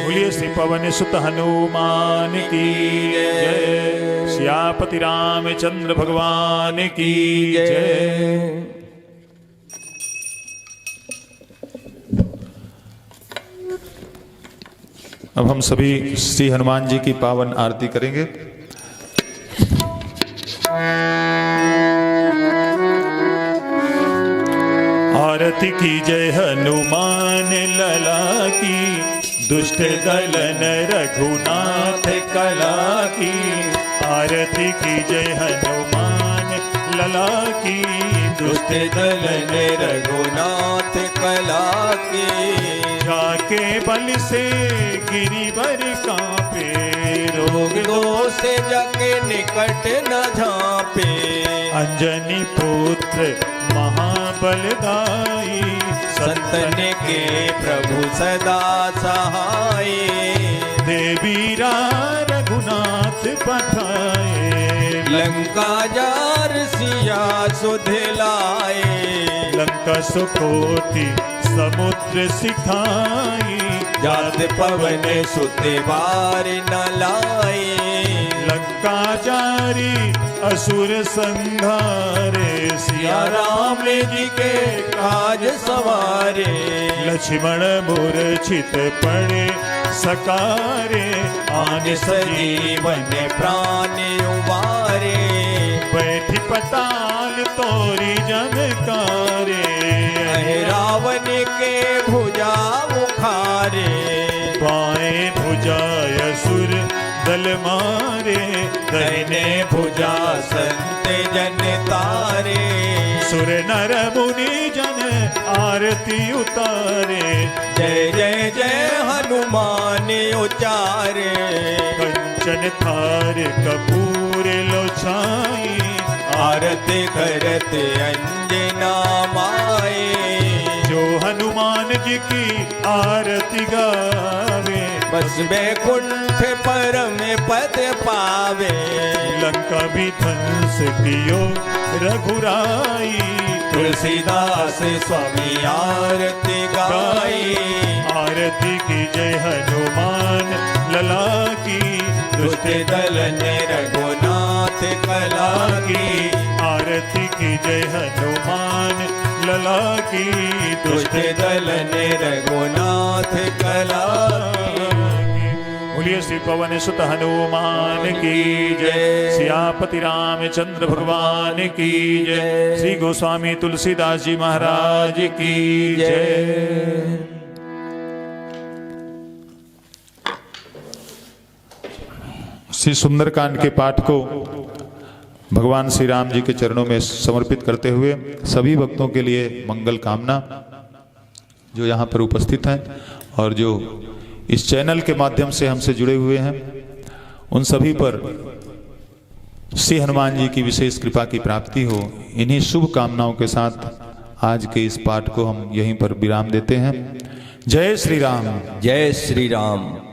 A: बोलिए श्री पवन सुत हनुमान की जय, सियापति रामचंद्र भगवान की जय। अब हम सभी श्री हनुमान जी की पावन आरती करेंगे। आरती की जय हनुमान लला की, दुष्ट दलन रघुनाथ कला की। आरती की जय हनुमान लला की,
B: दुष्ट दलन रघुनाथ कला की।
A: जाके बल से गिरिवर कांपे, रोग
B: दोष जग निकट न झांपे।
A: अंजनी पुत्र महाबलदाई,
B: संतन के प्रभु सदा सहाय।
A: देवीरा रघुनाथ पठाए,
B: लंका जार सिया सुध लाए।
A: लंका सुकोटि समुद्र सिखाई,
B: जात पवन सुत बार न लाए।
A: लंका जारी असुर संहारे, सिया राम
B: जी के काज सवारे।
A: लक्ष्मण मूर्छित पड़े सकारे,
B: आन सजीवन प्राण उबारे।
A: बैठी पताल तोरी जनकारे,
B: रावण के भुजा उखारे।
A: बाएं भुजा असुर दल मारे,
B: दाहिने भुजा संत जन तारे।
A: सुर नर मुनि जन आरती उतारे।
B: जय जय जय हनुमान उचारे।
A: कंचन थार कपूर लो छाई,
B: आरती करत अंजना माए।
A: जो हनुमान जी की आरती गावे,
B: बस बैकुंठ परम पद पावे।
A: लंका भी ध्वंस कियो रघुराई,
B: तुलसीदास स्वामी आरती गाई।
A: आरती की जय हनुमान लला की,
B: दुष्ट दलन रघुनाथ कला की।
A: आरती की जय हनुमान लला की,
B: दुष्ट दलन रघुनाथ कला की।
A: बोलिए श्री पवन सुत हनुमान की जय, सियापति रामचंद्र भगवान की जय, श्री गोस्वामी तुलसीदास जी महाराज की जय। श्री सुंदरकांड के पाठ को भगवान श्री राम जी के चरणों में समर्पित करते हुए सभी भक्तों के लिए मंगल कामना जो यहाँ पर उपस्थित हैं और जो इस चैनल के माध्यम से हमसे जुड़े हुए हैं, उन सभी पर श्री हनुमान जी की विशेष कृपा की प्राप्ति हो। इन्हीं शुभ कामनाओं के साथ आज के इस पाठ को हम यहीं पर विराम देते हैं। जय श्री राम।
B: जय श्री राम।